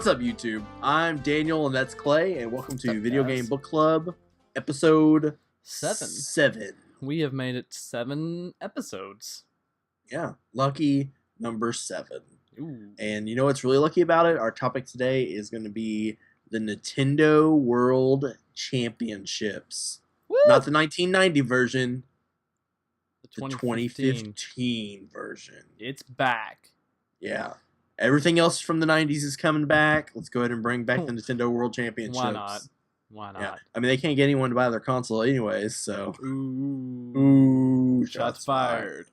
What's up, YouTube? I'm Daniel, and that's Clay, and welcome to What's up, Video guys? Game Book Club, episode 7. We have made it 7 episodes. Yeah, lucky number 7. Ooh. And you know what's really lucky about it? Our topic today is going to be the Nintendo World Championships. Woo! Not the 1990 version, The the 2015. 2015 version. It's back. Yeah. Everything else from the 90s is coming back. Let's go ahead and bring back the Nintendo World Championships. Why not? Why not? Yeah. I mean, they can't get anyone to buy their console anyways, so... Ooh. Shots fired.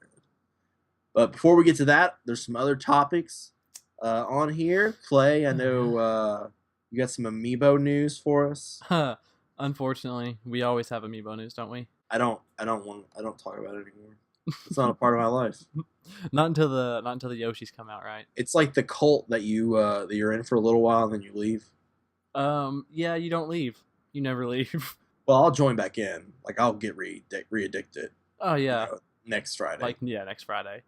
But before we get to that, there's some other topics on here. Clay, I know you got some amiibo news for us. Unfortunately, we always have amiibo news, don't we? I don't talk about it anymore. It's not a part of my life. Not until the Yoshis come out, right? It's like the cult that you're in for a little while and then you leave. Yeah, you don't leave. You never leave. Well, I'll join back in. Like, I'll get re-addicted. Oh yeah. Next Friday. Next Friday.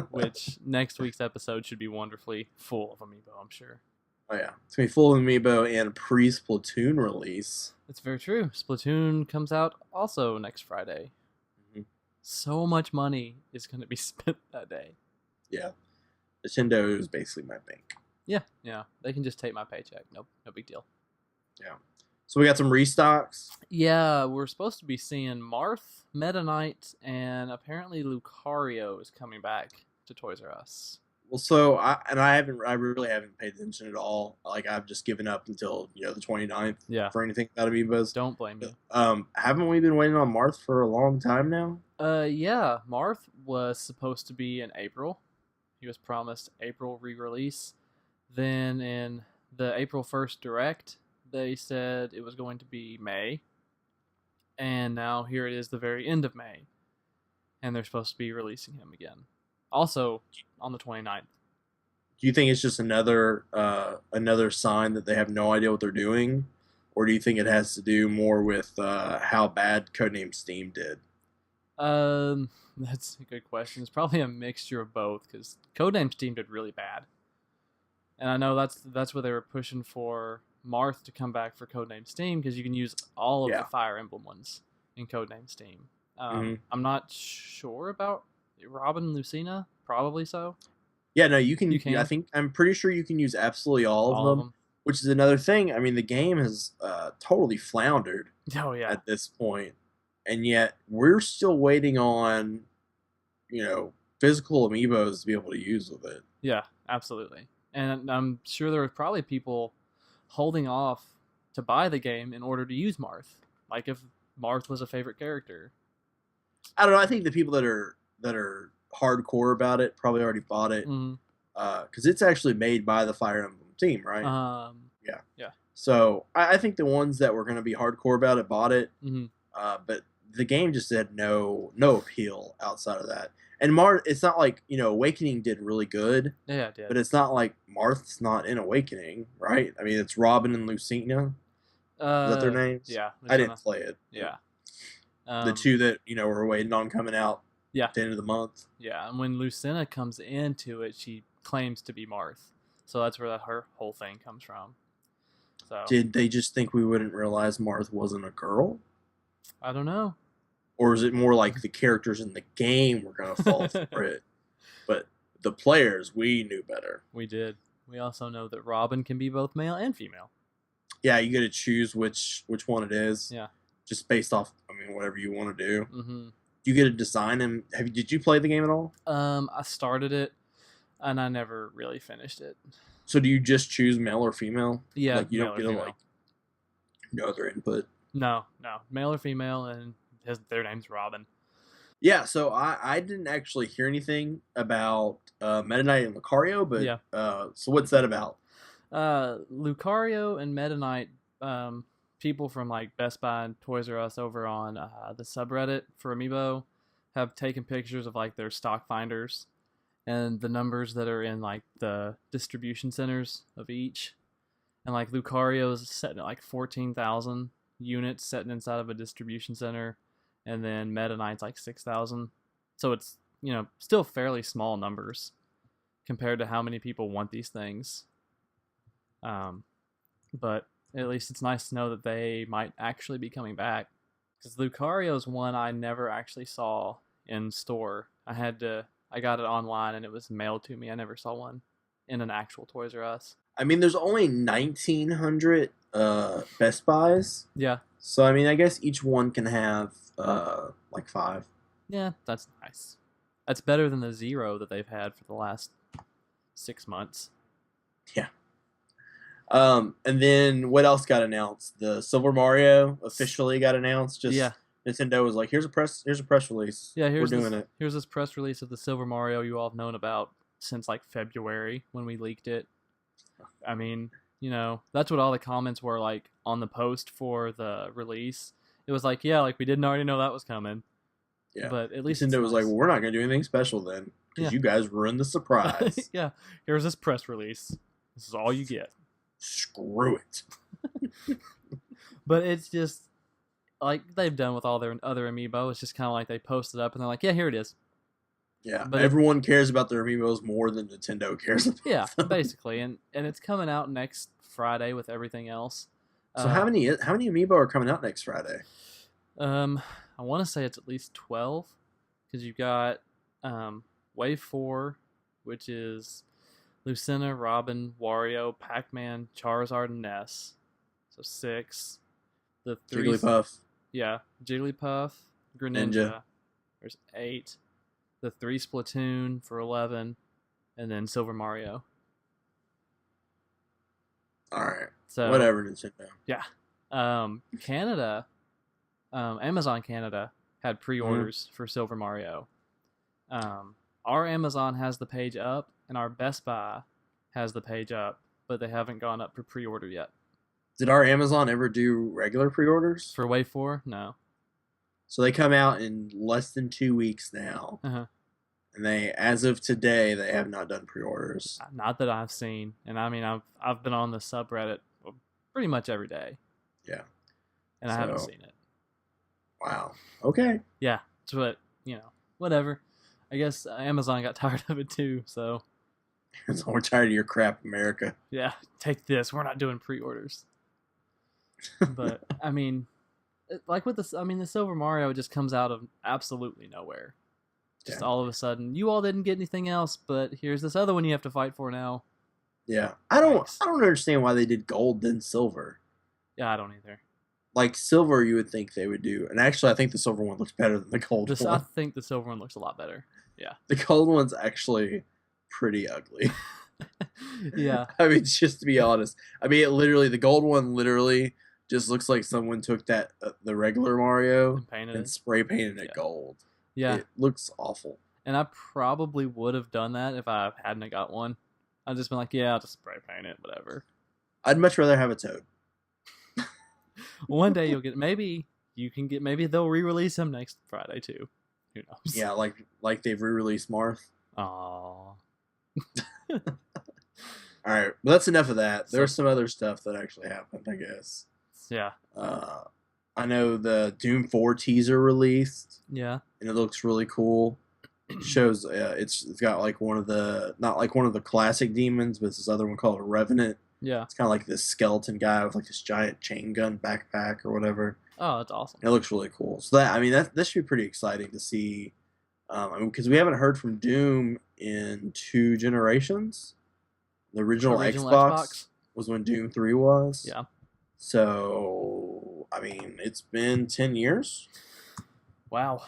Which next week's episode should be wonderfully full of amiibo, I'm sure. Oh yeah, it's gonna be full of amiibo and pre-Splatoon release. That's very true. Splatoon comes out also next Friday. So much money is going to be spent that day. Yeah. Nintendo is basically my bank. Yeah. They can just take my paycheck. Nope, no big deal. Yeah. So we got some restocks. Yeah, we're supposed to be seeing Marth, Meta Knight, and apparently Lucario is coming back to Toys R Us. Well, so I really haven't paid attention at all. Like, I've just given up until the 29th for anything about amiibos. Don't blame me. Haven't we been waiting on Marth for a long time now? Yeah, Marth was supposed to be in April. He was promised April re-release. Then in the April 1st Direct, they said it was going to be May. And now here it is the very end of May. And they're supposed to be releasing him again. Also on the 29th. Do you think it's just another sign that they have no idea what they're doing? Or do you think it has to do more with how bad Codename Steam did? That's a good question. It's probably a mixture of both, because Codename Steam did really bad. And I know that's what they were pushing for Marth to come back for Codename Steam, because you can use all of the Fire Emblem ones in Codename Steam. I'm not sure about Robin and Lucina, probably so. Yeah, no, you can. I'm pretty sure you can use absolutely all of them. Which is another thing. I mean, the game has totally floundered. Oh yeah. At this point, and yet we're still waiting on, physical amiibos to be able to use with it. Yeah, absolutely. And I'm sure there were probably people holding off to buy the game in order to use Marth. Like if Marth was a favorite character. I don't know. I think the people that are hardcore about it probably already bought it, because it's actually made by the Fire Emblem team, right? Yeah. So I think the ones that were going to be hardcore about it bought it, but the game just had no appeal outside of that. And Marth, it's not like Awakening did really good. Yeah, it did. But it's not like Marth's not in Awakening, right? I mean, it's Robin and Lucina. Is that their names? Yeah. I didn't play it. Yeah. The two that we're waiting on coming out. Yeah. At the end of the month. Yeah, and when Lucina comes into it, she claims to be Marth. So that's where her whole thing comes from. So did they just think we wouldn't realize Marth wasn't a girl? I don't know. Or is it more like the characters in the game were going to fall for it? But the players, we knew better. We did. We also know that Robin can be both male and female. Yeah, you got to choose which one it is. Yeah. Just based off, whatever you want to do. Mm-hmm. You get to design him. Did you play the game at all? I started it, and I never really finished it. So do you just choose male or female? Yeah, like you don't get no other input. No, male or female, and their name's Robin. Yeah, so I didn't actually hear anything about Meta Knight and Lucario, but so what's that about? Lucario and Meta Knight, people from like Best Buy and Toys R Us over on the subreddit for Amiibo have taken pictures of like their stock finders and the numbers that are in like the distribution centers of each. And like Lucario's setting at like 14,000 units sitting inside of a distribution center, and then Meta Knight's like 6,000. So it's, still fairly small numbers compared to how many people want these things. But at least it's nice to know that they might actually be coming back. Because Lucario's one I never actually saw in store. I got it online and it was mailed to me. I never saw one in an actual Toys R Us. I mean, there's only 1,900 Best Buys. Yeah. So, I mean, I guess each one can have like 5. Yeah, that's nice. That's better than the 0 that they've had for the last 6 months. Yeah. And then what else got announced? The Silver Mario officially got announced. Nintendo was like, here's a press release. Yeah, we're doing it. Here's this press release of the Silver Mario you all have known about since like February when we leaked it. I mean, that's what all the comments were like on the post for the release. It was like, yeah, like we didn't already know that was coming. Yeah. But at least Nintendo was like, well, we're not going to do anything special then because you guys ruined the surprise. Yeah. Here's this press release. This is all you get. Screw it. But it's just like they've done with all their other amiibo. It's just kind of like they post it up and they're like, yeah, here it is. Yeah, but everyone cares about their amiibos more than Nintendo cares about them. Yeah, basically. And it's coming out next Friday with everything else. So how many amiibo are coming out next Friday? I want to say it's at least 12 because you've got Wave 4, which is Lucina, Robin, Wario, Pac-Man, Charizard, and Ness. So 6. The 3 Jigglypuff. Yeah, Jigglypuff, Greninja. There's 8. The 3 Splatoon for 11, and then Silver Mario. All right. So whatever, Nintendo. Yeah. Canada, Amazon Canada had pre-orders for Silver Mario. Our Amazon has the page up, and our Best Buy has the page up, but they haven't gone up for pre-order yet. Did our Amazon ever do regular pre-orders? For Wave 4? No. So they come out in less than 2 weeks now. Uh-huh. And as of today, they have not done pre-orders. Not that I've seen. And I mean, I've been on the subreddit pretty much every day. Yeah. And I haven't seen it. Wow. Okay. Yeah. But, whatever. I guess Amazon got tired of it too, so. So we're tired of your crap, America. Yeah. Take this. We're not doing pre-orders. But, I mean, like with the Silver Mario just comes out of absolutely nowhere. Just all of a sudden, you all didn't get anything else, but here's this other one you have to fight for now. Yeah, I don't understand why they did gold then silver. Yeah, I don't either. Like silver, you would think they would do, and actually, I think the silver one looks better than the gold one. I think the silver one looks a lot better. Yeah, the gold one's actually pretty ugly. Yeah, I mean, just to be honest, the gold one literally just looks like someone took the regular Mario and spray painted it gold. Yeah. It looks awful. And I probably would have done that if I hadn't got one. I'd just been like, yeah, I'll just spray paint it, whatever. I'd much rather have a Toad. One day you'll get, maybe they'll re-release him next Friday too. Who knows? Yeah, like they've re-released Marth. Aww. Alright, well that's enough of that. There's some other stuff that actually happened, I guess. Yeah. I know the Doom 4 teaser released. Yeah. And it looks really cool. It shows it's got like not like one of the classic demons, but it's this other one called a Revenant. Yeah. It's kind of like this skeleton guy with like this giant chain gun backpack or whatever. Oh, that's awesome. It looks really cool. So that should be pretty exciting to see. Because we haven't heard from Doom in 2 generations. The original Xbox was when Doom 3 was. Yeah. So, it's been 10 years. Wow.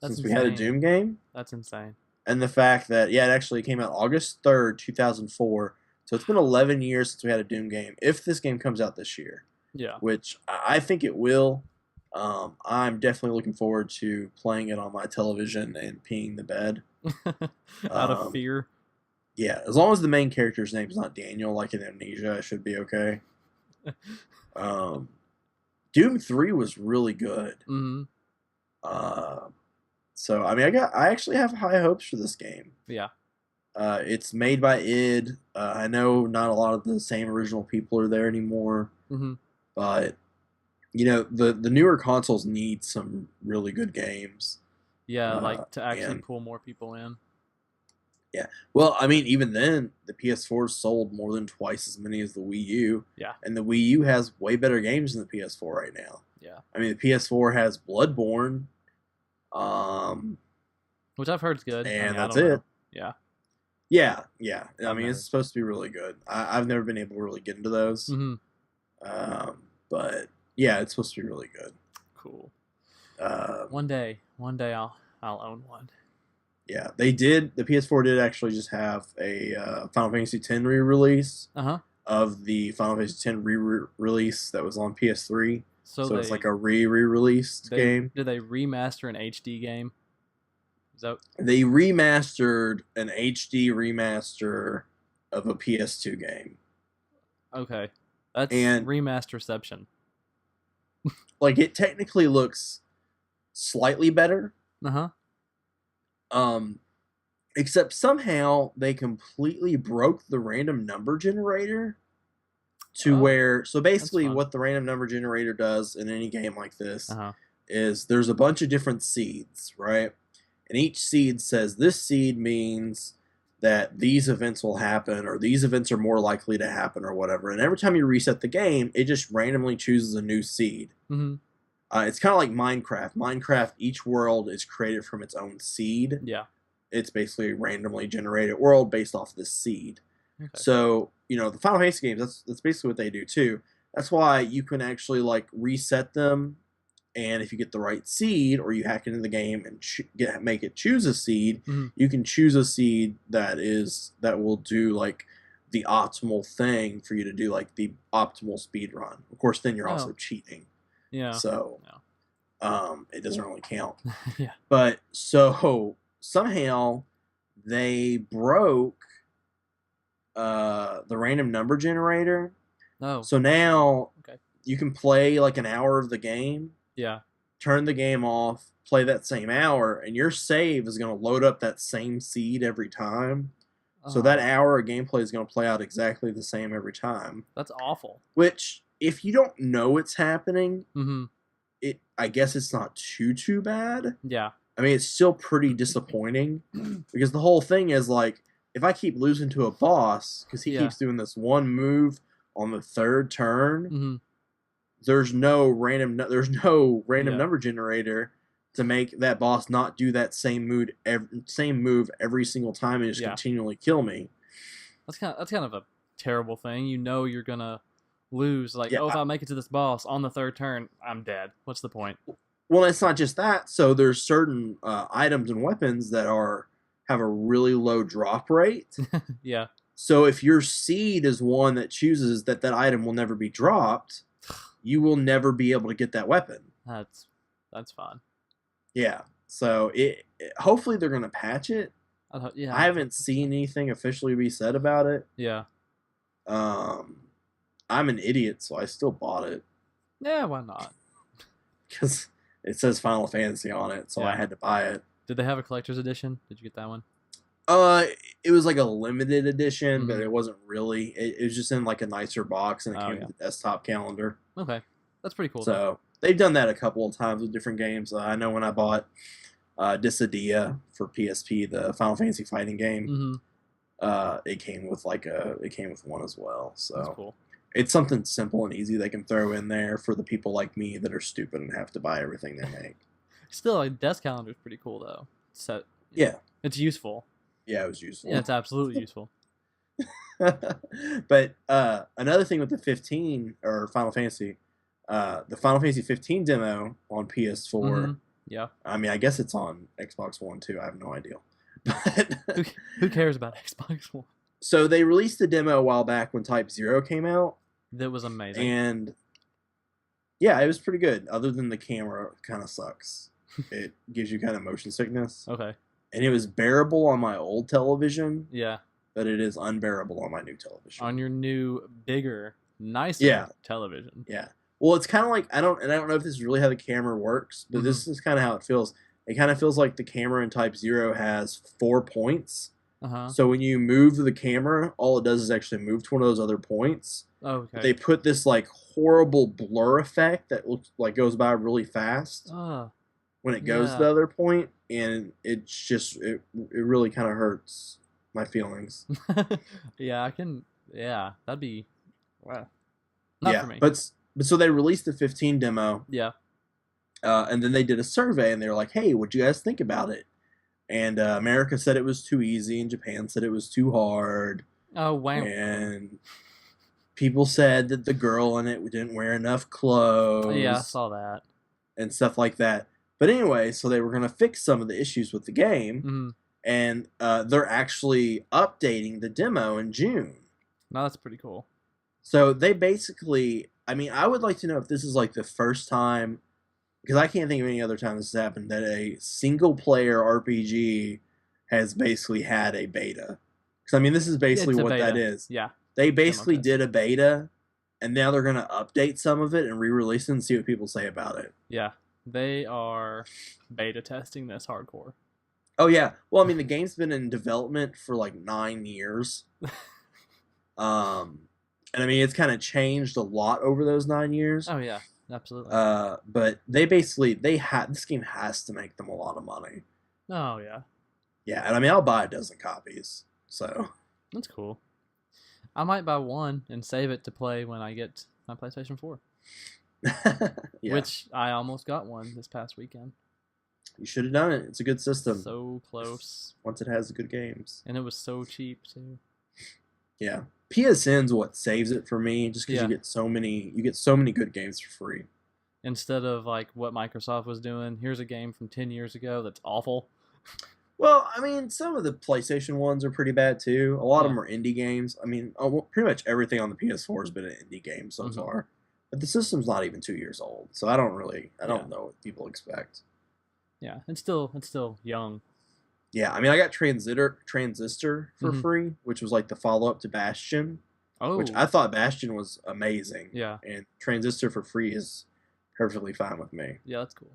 Since we had a Doom game. That's insane. And the fact that, it actually came out August 3rd, 2004. So it's been 11 years since we had a Doom game. If this game comes out this year. Yeah. Which I think it will. I'm definitely looking forward to playing it on my television and peeing the bed. Out of fear. Yeah, as long as the main character's name is not Daniel, like in Amnesia, it should be okay. Doom 3 was really good. Mm-hmm. So I actually have high hopes for this game. Yeah. It's made by id. I know not a lot of the same original people are there anymore. Mm-hmm. But the newer consoles need some really good games. Yeah, to actually pull more people in. Yeah. Well, I mean, even then, the PS4 sold more than twice as many as the Wii U. Yeah. And the Wii U has way better games than the PS4 right now. Yeah. I mean, the PS4 has Bloodborne. Which I've heard is good. And I that's don't it. know. Yeah. Yeah. I mean, it's supposed to be really good. I've never been able to really get into those. Mm-hmm. But yeah, it's supposed to be really good. Cool. One day I'll own one. Yeah, they did. The PS4 did actually just have a Final Fantasy X re-release of the Final Fantasy X re-release that was on PS3. So it's like a re-released game. Did they remaster an HD game? They remastered an HD remaster of a PS2 game. Okay, that's remasterception. Like, it technically looks slightly better. Except somehow they completely broke the random number generator to where, so basically what the random number generator does in any game like this is there's a bunch of different seeds, right? And each seed says this seed means that these events will happen, or these events are more likely to happen, or whatever. And every time you reset the game, it just randomly chooses a new seed. It's kind of like Minecraft. Minecraft, each world is created from its own seed. Yeah. It's basically a randomly generated world based off this seed. Okay. So, the Final Fantasy games, that's basically what they do too. That's why you can actually like reset them, and if you get the right seed, or you hack into the game and make it choose a seed, you can choose a seed that will do like the optimal thing for you to do, like the optimal speed run. Of course, then you're also cheating. Yeah. So, it doesn't really count. Yeah. But so somehow they broke the random number generator. Oh. So now you can play like an hour of the game. Yeah. Turn the game off, play that same hour, and your save is going to load up that same seed every time. So that hour of gameplay is going to play out exactly the same every time. That's awful. Which, if you don't know it's happening, I guess it's not too bad. Yeah. I mean, it's still pretty disappointing because the whole thing is like, if I keep losing to a boss because he keeps doing this one move on the third turn, there's no random number generator to make that boss not do that same move every single time and just continually kill me. That's kind of a terrible thing. You're gonna lose. Like, if I make it to this boss on the third turn, I'm dead. What's the point? Well, it's not just that. So there's certain items and weapons that have a really low drop rate. Yeah. So if your seed is one that chooses that item will never be dropped, you will never be able to get that weapon. That's fine. Yeah. So hopefully they're gonna patch it. I haven't seen anything officially be said about it. Yeah. I'm an idiot, so I still bought it. Yeah, why not? Because it says Final Fantasy on it, so I had to buy it. Did they have a collector's edition? Did you get that one? It was like a limited edition, but it wasn't really. It was just in like a nicer box, and it came with a desktop calendar. Okay, that's pretty cool. So they've done that a couple of times with different games. I know when I bought Dissidia for PSP, the Final Fantasy fighting game, it came with one as well. So that's cool. It's something simple and easy they can throw in there for the people like me that are stupid and have to buy everything they make. Still, a desk calendar is pretty cool though. It's useful. Yeah, it was useful. Yeah, it's absolutely useful. But another thing with the 15 or Final Fantasy, the Final Fantasy 15 demo on PS4. Yeah. I mean, I guess it's on Xbox One too. I have no idea. But who cares about Xbox One? So they released a demo a while back when Type 0 came out. That was amazing. And yeah, it was pretty good. Other than the camera kind of sucks. It gives you kind of motion sickness. Okay. And it was bearable on my old television. Yeah. But it is unbearable on my new television. On your new, bigger, nicer television. Yeah. Well, it's kind of like, I don't know if this is really how the camera works, but this is kind of how it feels. It kind of feels like the camera in Type 0 has 4 points. So when you move the camera, all it does is actually move to one of those other points. Oh, okay. They put this like horrible blur effect that looks like goes by really fast when it goes to the other point, and it's just it really kind of hurts my feelings. Yeah, I can. Yeah, that'd be. Wow. Not for me. But so they released the 15 demo. Yeah. And then they did a survey, and they were like, "Hey, what'd you guys think about it?" And America said it was too easy, and Japan said it was too hard. Oh wow! And people said that the girl in it didn't wear enough clothes. Yeah, I saw that. And stuff like that. But anyway, so they were going to fix some of the issues with the game, and they're actually updating the demo in June. No, that's pretty cool. So they basically, I mean, I would like to know if this is like the first time, because I can't think of any other time this has happened, that a single-player RPG has basically had a beta. Because, I mean, this is basically what that is. Yeah. They basically did a beta, and now they're going to update some of it and re-release it and see what people say about it. Yeah. They are beta testing this hardcore. Oh, yeah. Well, I mean, the game's been in development for like 9 years. And I mean, it's kind of changed a lot over those 9 years. Oh, yeah. Absolutely. But they basically, this game has to make them a lot of money. Oh, yeah. Yeah, and I mean, I'll buy a dozen copies, so. That's cool. I might buy one and save it to play when I get my PlayStation 4. Yeah. Which I almost got one this past weekend. You should have done it. It's a good system. So close. Once it has good games. And it was so cheap, too. Yeah. PSN's what saves it for me, just because you get so many good games for free. Instead of like what Microsoft was doing, here's a game from 10 years ago that's awful. Well, I mean, some of the PlayStation ones are pretty bad too. A lot of them are indie games. I mean, pretty much everything on the PS4 has been an indie game so far. But the system's not even 2 years old, so I don't know what people expect. Yeah, it's still young. Yeah, I mean, I got Transistor for free, which was like the follow-up to Bastion. Oh. Which I thought Bastion was amazing. Yeah. And Transistor for free is perfectly fine with me. Yeah, that's cool.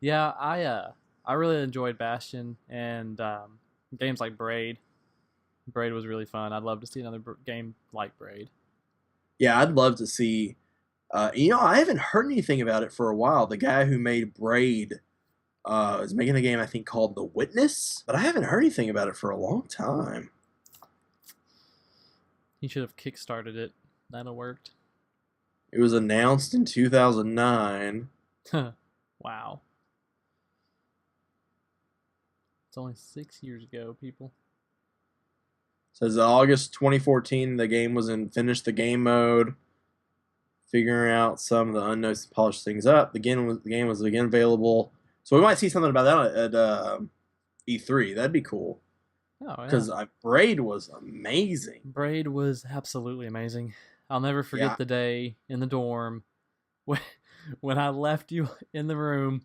Yeah, I really enjoyed Bastion and games like Braid. Braid was really fun. I'd love to see another game like Braid. Yeah, I'd love to see. I haven't heard anything about it for a while. The guy who made Braid is making a game, I think, called The Witness, but I haven't heard anything about it for a long time. He should have kickstarted it. That'd have worked. It was announced in 2009. Wow. It's only 6 years ago, people. It says August 2014, the game was in finish the game mode, figuring out some of the unknowns to polish things up. The game was again available. So we might see something about that at E3. That'd be cool. Oh, yeah. Because Braid was amazing. Braid was absolutely amazing. I'll never forget the day in the dorm when I left you in the room.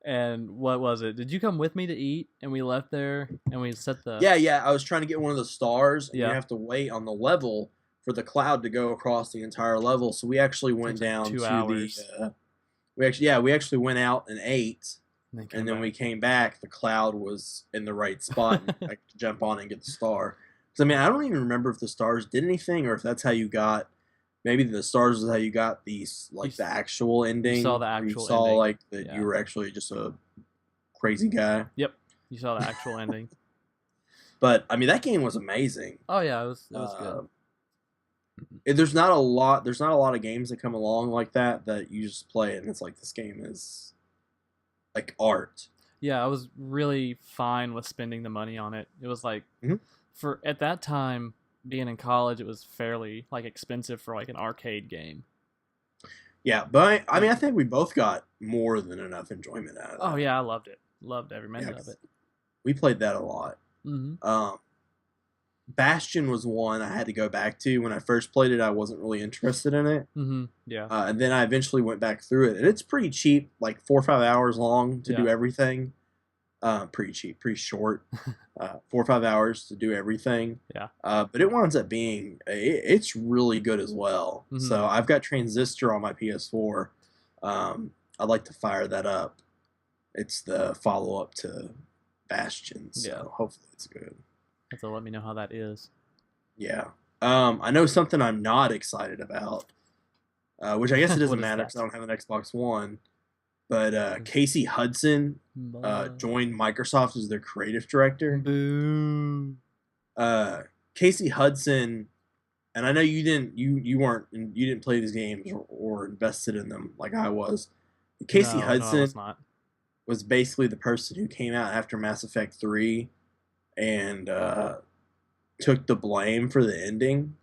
And what was it? Did you come with me to eat? And we left there and we set the... Yeah. I was trying to get one of the stars. And you have to wait on the level for the cloud to go across the entire level. So we actually went down 2 hours. We actually went out and ate. And then we came back. The cloud was in the right spot. And I could jump on and get the star. Because, I mean, I don't even remember if the stars did anything or if that's how you got... Maybe the stars is how you got these, like, the actual ending. You saw the actual ending. You saw, like, that you were actually just a crazy guy. Yep. You saw the actual ending. But, I mean, that game was amazing. Oh, yeah, it was good. There's not a lot of games that come along like that you just play it and it's like, this game is, like, art. Yeah, I was really fine with spending the money on it. It was like, for at that time... being in college, it was fairly like expensive for like an arcade game. Yeah, but I mean, I think we both got more than enough enjoyment out of it. Oh yeah, I loved it. Loved every minute of it. We played that a lot. Bastion was one I had to go back to. When I first played it, I wasn't really interested in it. Yeah. And then I eventually went back through it, and it's pretty cheap, like 4 or 5 hours long to do everything. Pretty cheap, pretty short. 4 or 5 hours to do everything. Yeah. But it winds up being it's really good as well. So I've got Transistor on my PS4. I'd like to fire that up. It's the follow up to Bastion, so hopefully it's good. You have to let me know how that is. Yeah. I know something I'm not excited about, which I guess it doesn't matter because I don't have an Xbox One. But Casey Hudson joined Microsoft as their creative director. Boo. uh, Casey Hudson, and I know you didn't play these games or invested in them like I was. Casey No, I was Hudson not. was basically the person who came out after Mass Effect 3 and took the blame for the ending,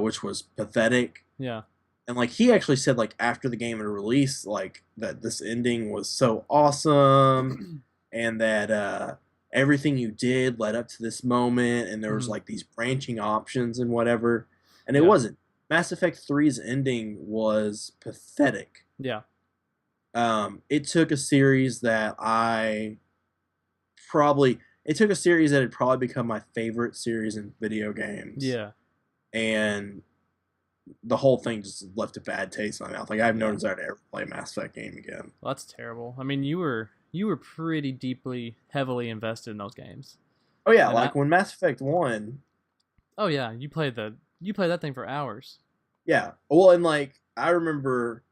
which was pathetic. Yeah. And like he actually said, like after the game had released, like that this ending was so awesome, and that everything you did led up to this moment, and there was like these branching options and whatever. And it wasn't. Mass Effect 3's ending was pathetic. Yeah. It took a series that it took a series that had probably become my favorite series in video games. Yeah. And the whole thing just left a bad taste in my mouth. Like I have no desire to ever play a Mass Effect game again. Well, that's terrible. I mean, you were pretty heavily invested in those games. Oh yeah, and like when Mass Effect 1. Oh yeah, you played that thing for hours. Yeah. Well, and like I remember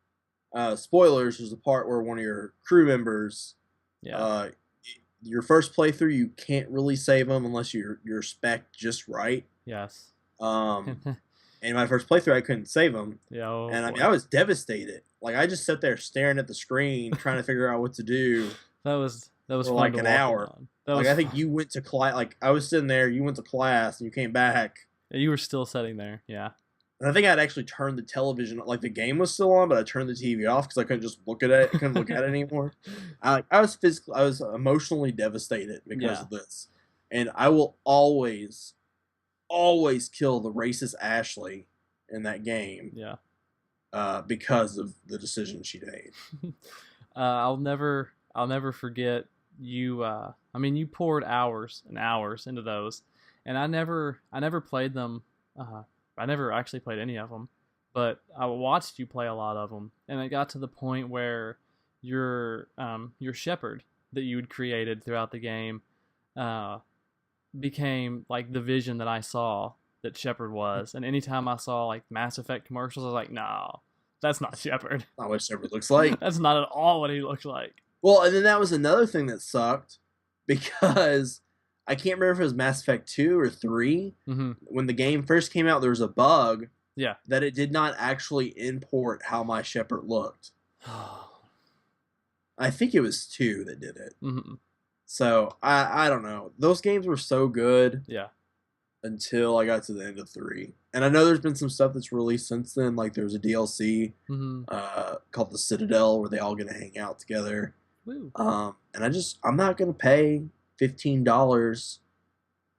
spoilers was the part where one of your crew members your first playthrough you can't really save them unless you're spec'd just right. Yes. And my first playthrough, I couldn't save him. Yeah, and I mean, I was devastated. Like I just sat there staring at the screen, trying to figure out what to do. That was for fun like to an hour. Like I think you went to class. Like I was sitting there, you went to class, and you came back. You were still sitting there, yeah. And I think I'd actually turned the television. Like the game was still on, but I turned the TV off because I couldn't just look at it. I couldn't look at it anymore. I was emotionally devastated because of this, and I will always kill the racist Ashley in that game. Yeah. Because of the decision she made. I'll never forget you. I mean, you poured hours and hours into those, and I never played them. I never actually played any of them, but I watched you play a lot of them, and it got to the point where your shepherd that you had created throughout the game became like the vision that I saw that Shepard was. And anytime I saw like Mass Effect commercials, I was like, no, that's not Shepard. Not what Shepard looks like. That's not at all what he looks like. Well, and then that was another thing that sucked because I can't remember if it was Mass Effect 2 or 3. Mm-hmm. When the game first came out, there was a bug that it did not actually import how my Shepard looked. I think it was 2 that did it. Mm-hmm. So, I don't know. Those games were so good. Yeah. Until I got to the end of 3. And I know there's been some stuff that's released since then. Like there was a DLC called The Citadel where they all get to hang out together. Woo. And I'm not going to pay $15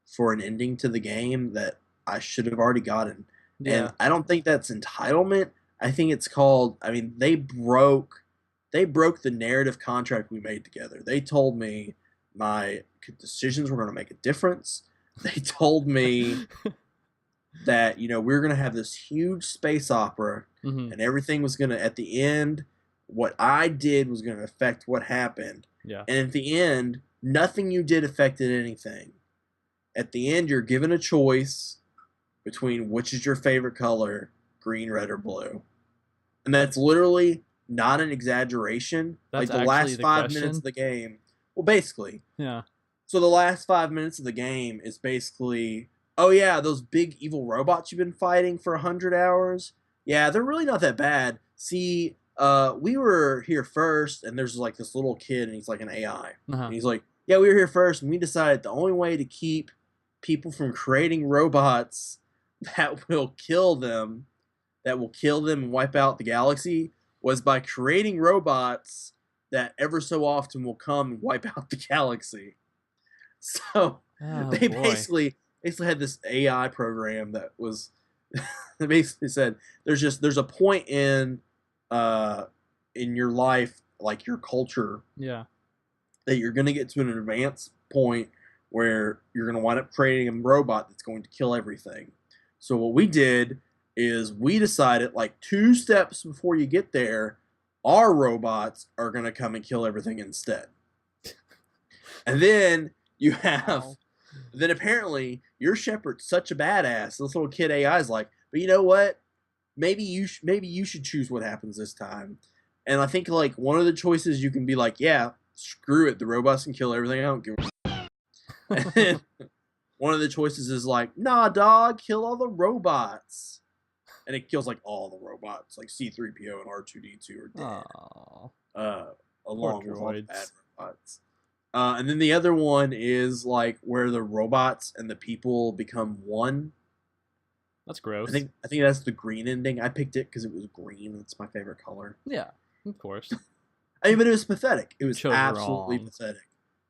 for an ending to the game that I should have already gotten. Yeah. And I don't think that's entitlement. I think it's called, I mean, they broke the narrative contract we made together. They told me my decisions were going to make a difference. They told me that, we were going to have this huge space opera and everything was going to, at the end, what I did was going to affect what happened. Yeah. And at the end, nothing you did affected anything. At the end, you're given a choice between which is your favorite color, green, red, or blue. And that's literally not an exaggeration. That's like the last 5 question? minutes of the game. Well, basically. Yeah. So the last 5 minutes of the game is basically, oh yeah, those big evil robots you've been fighting for 100 hours? Yeah, they're really not that bad. See, we were here first, and there's like this little kid, and he's like an AI. And he's like, yeah, we were here first, and we decided the only way to keep people from creating robots that will kill them and wipe out the galaxy was by creating robots that ever so often will come and wipe out the galaxy. So they basically had this AI program that was that basically said there's a point in your life, like your culture, that you're gonna get to an advanced point where you're gonna wind up creating a robot that's going to kill everything. So what we did is we decided like 2 steps before you get there, our robots are gonna come and kill everything instead. And then you have, then apparently your Shepard's such a badass. This little kid AI is like, but you know what? Maybe you should choose what happens this time. And I think like one of the choices you can be like, yeah, screw it, the robots can kill everything. I don't give a one of the choices is like, nah, dog, kill all the robots. And it kills like all the robots, like C-3PO and R2-D2 are dead. Along with all the bad robots. And then the other one is like where the robots and the people become one. That's gross. I think that's the green ending. I picked it because it was green. It's my favorite color. Yeah, of course. I mean, but it was pathetic. It was absolutely pathetic.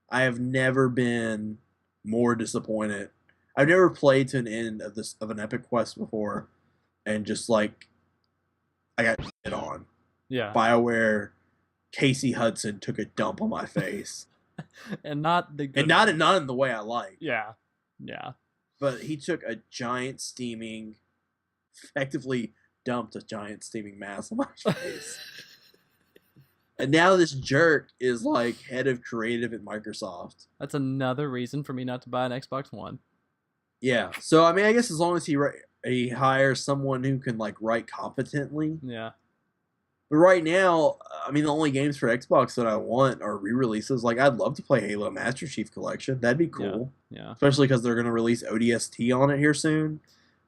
I have never been more disappointed. I've never played to an end of an epic quest before, and just like I got shit on. Yeah. BioWare, Casey Hudson took a dump on my face, and not the good and not in the way I like. Yeah. But he took a giant steaming, effectively dumped a giant steaming mass on my face. And now this jerk is like head of creative at Microsoft. That's another reason for me not to buy an Xbox One. Yeah. So, I mean, I guess as long as he hires someone who can like write competently. Yeah. But right now, I mean, the only games for Xbox that I want are re-releases. Like, I'd love to play Halo Master Chief Collection. That'd be cool. Yeah. Especially because they're going to release ODST on it here soon,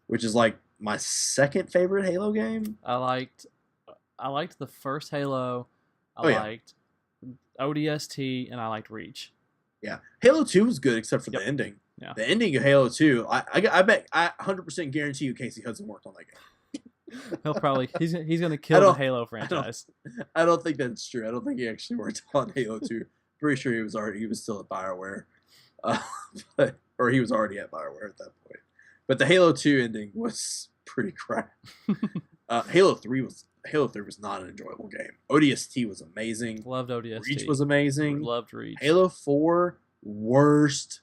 which is like my second favorite Halo game. I liked the first Halo. I liked ODST, and I liked Reach. Yeah. Halo 2 was good except for the ending. Yeah. The ending of Halo 2, I bet I 100% guarantee you Casey Hudson worked on that game. He'll probably he's gonna kill the Halo franchise. I don't think that's true. I don't think he actually worked on Halo 2. Pretty sure he was still at BioWare, or he was already at BioWare at that point. But the Halo 2 ending was pretty crap. Halo 3 was not an enjoyable game. ODST was amazing. Loved ODST. Reach was amazing. Loved Reach. Halo 4, worst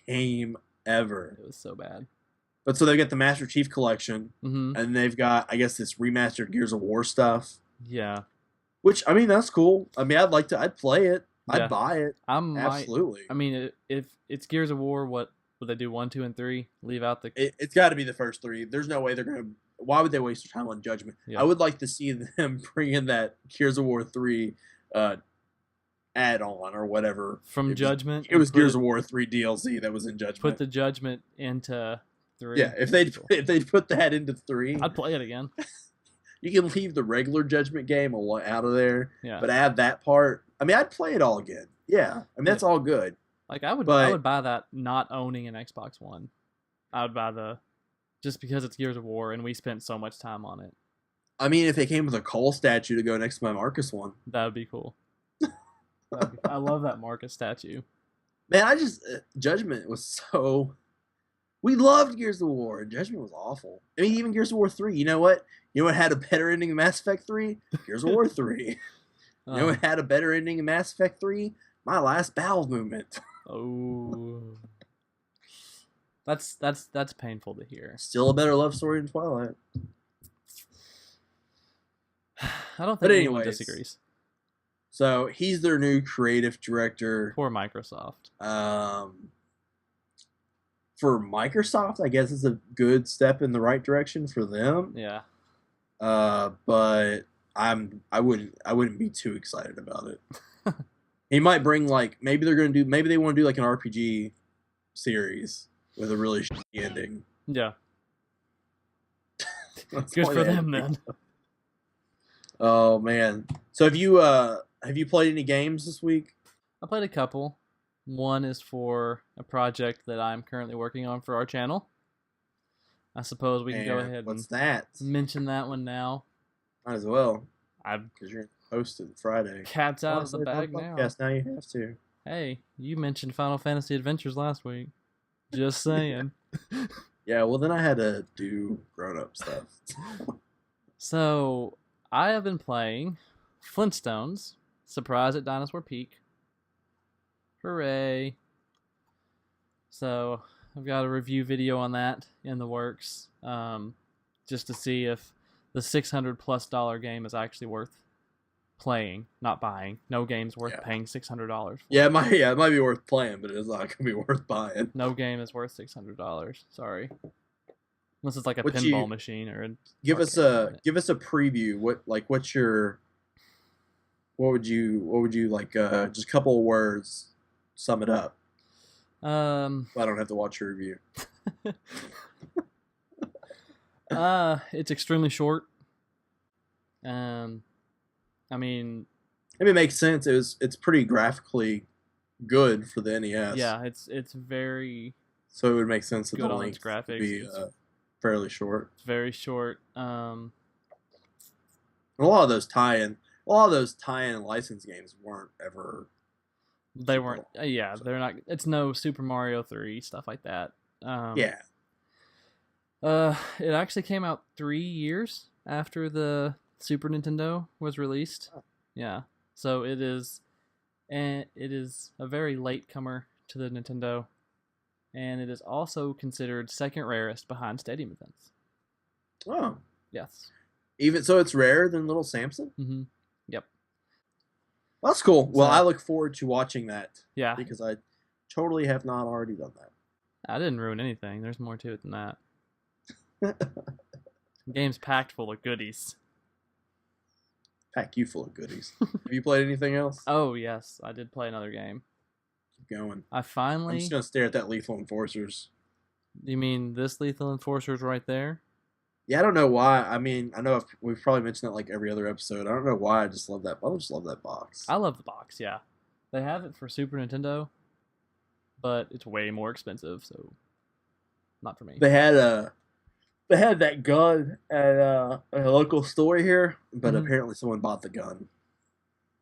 game ever. It was so bad. But so they've got the Master Chief Collection, and they've got, I guess, this remastered Gears of War stuff. Yeah. Which, I mean, that's cool. I mean, I'd play it. I'd buy it. Absolutely. I mean, if it's Gears of War, what would they do? 1, 2, and 3? Leave out the... It's got to be the first 3. There's no way they're going to... Why would they waste their time on Judgment? Yeah. I would like to see them bring in that Gears of War 3 add-on or whatever. From Judgment? It was Gears of War 3 DLC that was in Judgment. Put the Judgment into 3. Yeah, if they'd put that into 3... I'd play it again. You can leave the regular Judgment game out of there, but add that part. I mean, I'd play it all again. Yeah, I mean, that's all good. Like, I would buy that not owning an Xbox One. I would buy just because it's Gears of War and we spent so much time on it. I mean, if they came with a Cole statue to go next to my Marcus one. That would be cool. I love that Marcus statue. Man, Judgment was so... We loved Gears of War. Judgment was awful. I mean, even Gears of War 3. You know what? You know what had a better ending than Mass Effect 3? Gears of War 3. You know what had a better ending than Mass Effect 3? My last bowel movement. Oh... That's painful to hear. Still a better love story than Twilight. I don't think anyone disagrees. So he's their new creative director. For Microsoft. For Microsoft, I guess it's a good step in the right direction for them. Yeah. But I wouldn't be too excited about it. He might bring maybe they want to do like an RPG series with a really shitty ending. Yeah. Good for them then. Oh man. So have you played any games this week? I played a couple. One is for a project that I'm currently working on for our channel. I suppose we can go ahead and mention that one now. Might as well. Because you're hosting Friday. Cat's out of the bag now. Yes, now you have to. Hey, you mentioned Final Fantasy Adventures last week. Just saying. Yeah, well then I had to do grown-up stuff. So, I have been playing Flintstones, Surprise at Dinosaur Peak. Hooray. So, I've got a review video on that in the works, just to see if the $600+ game is actually worth playing, not buying. No game's worth paying $600 for. Yeah, it might be worth playing, but it's not going to be worth buying. No game is worth $600. Sorry. Unless it's like a pinball machine or give us a preview. What would you like just a couple of words sum it up? I don't have to watch your review. It's extremely short. I mean, it makes sense. It's pretty graphically good for the NES. Yeah, it's very. So it would make sense that good the on its length graphics. Would be fairly short. It's very short. A lot of those tie-in license games weren't ever. They weren't. Yeah, they're not. It's no Super Mario 3 stuff like that. Yeah. It actually came out 3 years after the Super Nintendo was released. Oh. Yeah, so it is a very late comer to the Nintendo, and it is also considered second rarest behind Stadium Events. Oh, yes. Even so, it's rarer than Little Samson. Mm-hmm. Yep. Well, that's cool. Well, I look forward to watching that. Yeah. Because I totally have not already done that. I didn't ruin anything. There's more to it than that. Game's packed full of goodies. Pack you full of goodies. Have you played anything else? Oh, yes. I did play another game. Keep going. I'm just going to stare at that Lethal Enforcers. You mean this Lethal Enforcers right there? Yeah, I don't know why. I mean, I know we've probably mentioned that like every other episode. I don't know why. I just love that box. I love the box, yeah. They have it for Super Nintendo, but it's way more expensive, so not for me. They had that gun at a local store here, but apparently someone bought the gun.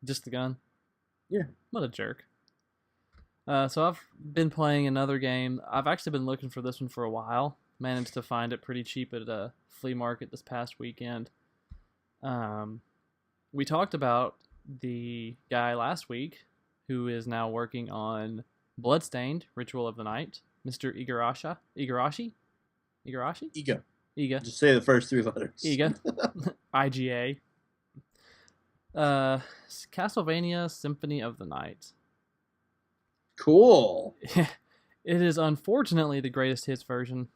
Just the gun? Yeah. What a jerk. So I've been playing another game. I've actually been looking for this one for a while. Managed to find it pretty cheap at a flea market this past weekend. We talked about the guy last week who is now working on Bloodstained, Ritual of the Night, Mr. Igarashi? Iga. Just say the first 3 letters. Iga. IGA. Castlevania Symphony of the Night. Cool. It is unfortunately the greatest hits version.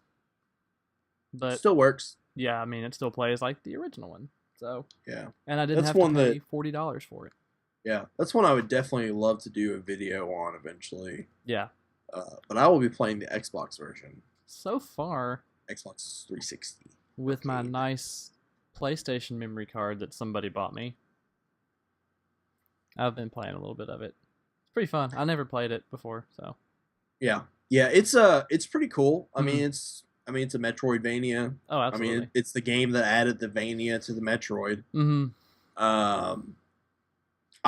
But still works. Yeah, I mean, it still plays like the original one. So yeah. And I didn't have to pay $40 for it. Yeah, that's one I would definitely love to do a video on eventually. Yeah. But I will be playing the Xbox version. So far, Xbox 360. With my nice PlayStation memory card that somebody bought me. I've been playing a little bit of it. It's pretty fun. I never played it before, so. Yeah. Yeah, it's pretty cool. I mean, it's a Metroidvania. Oh, absolutely. I mean, it's the game that added the Vania to the Metroid. Mm-hmm. I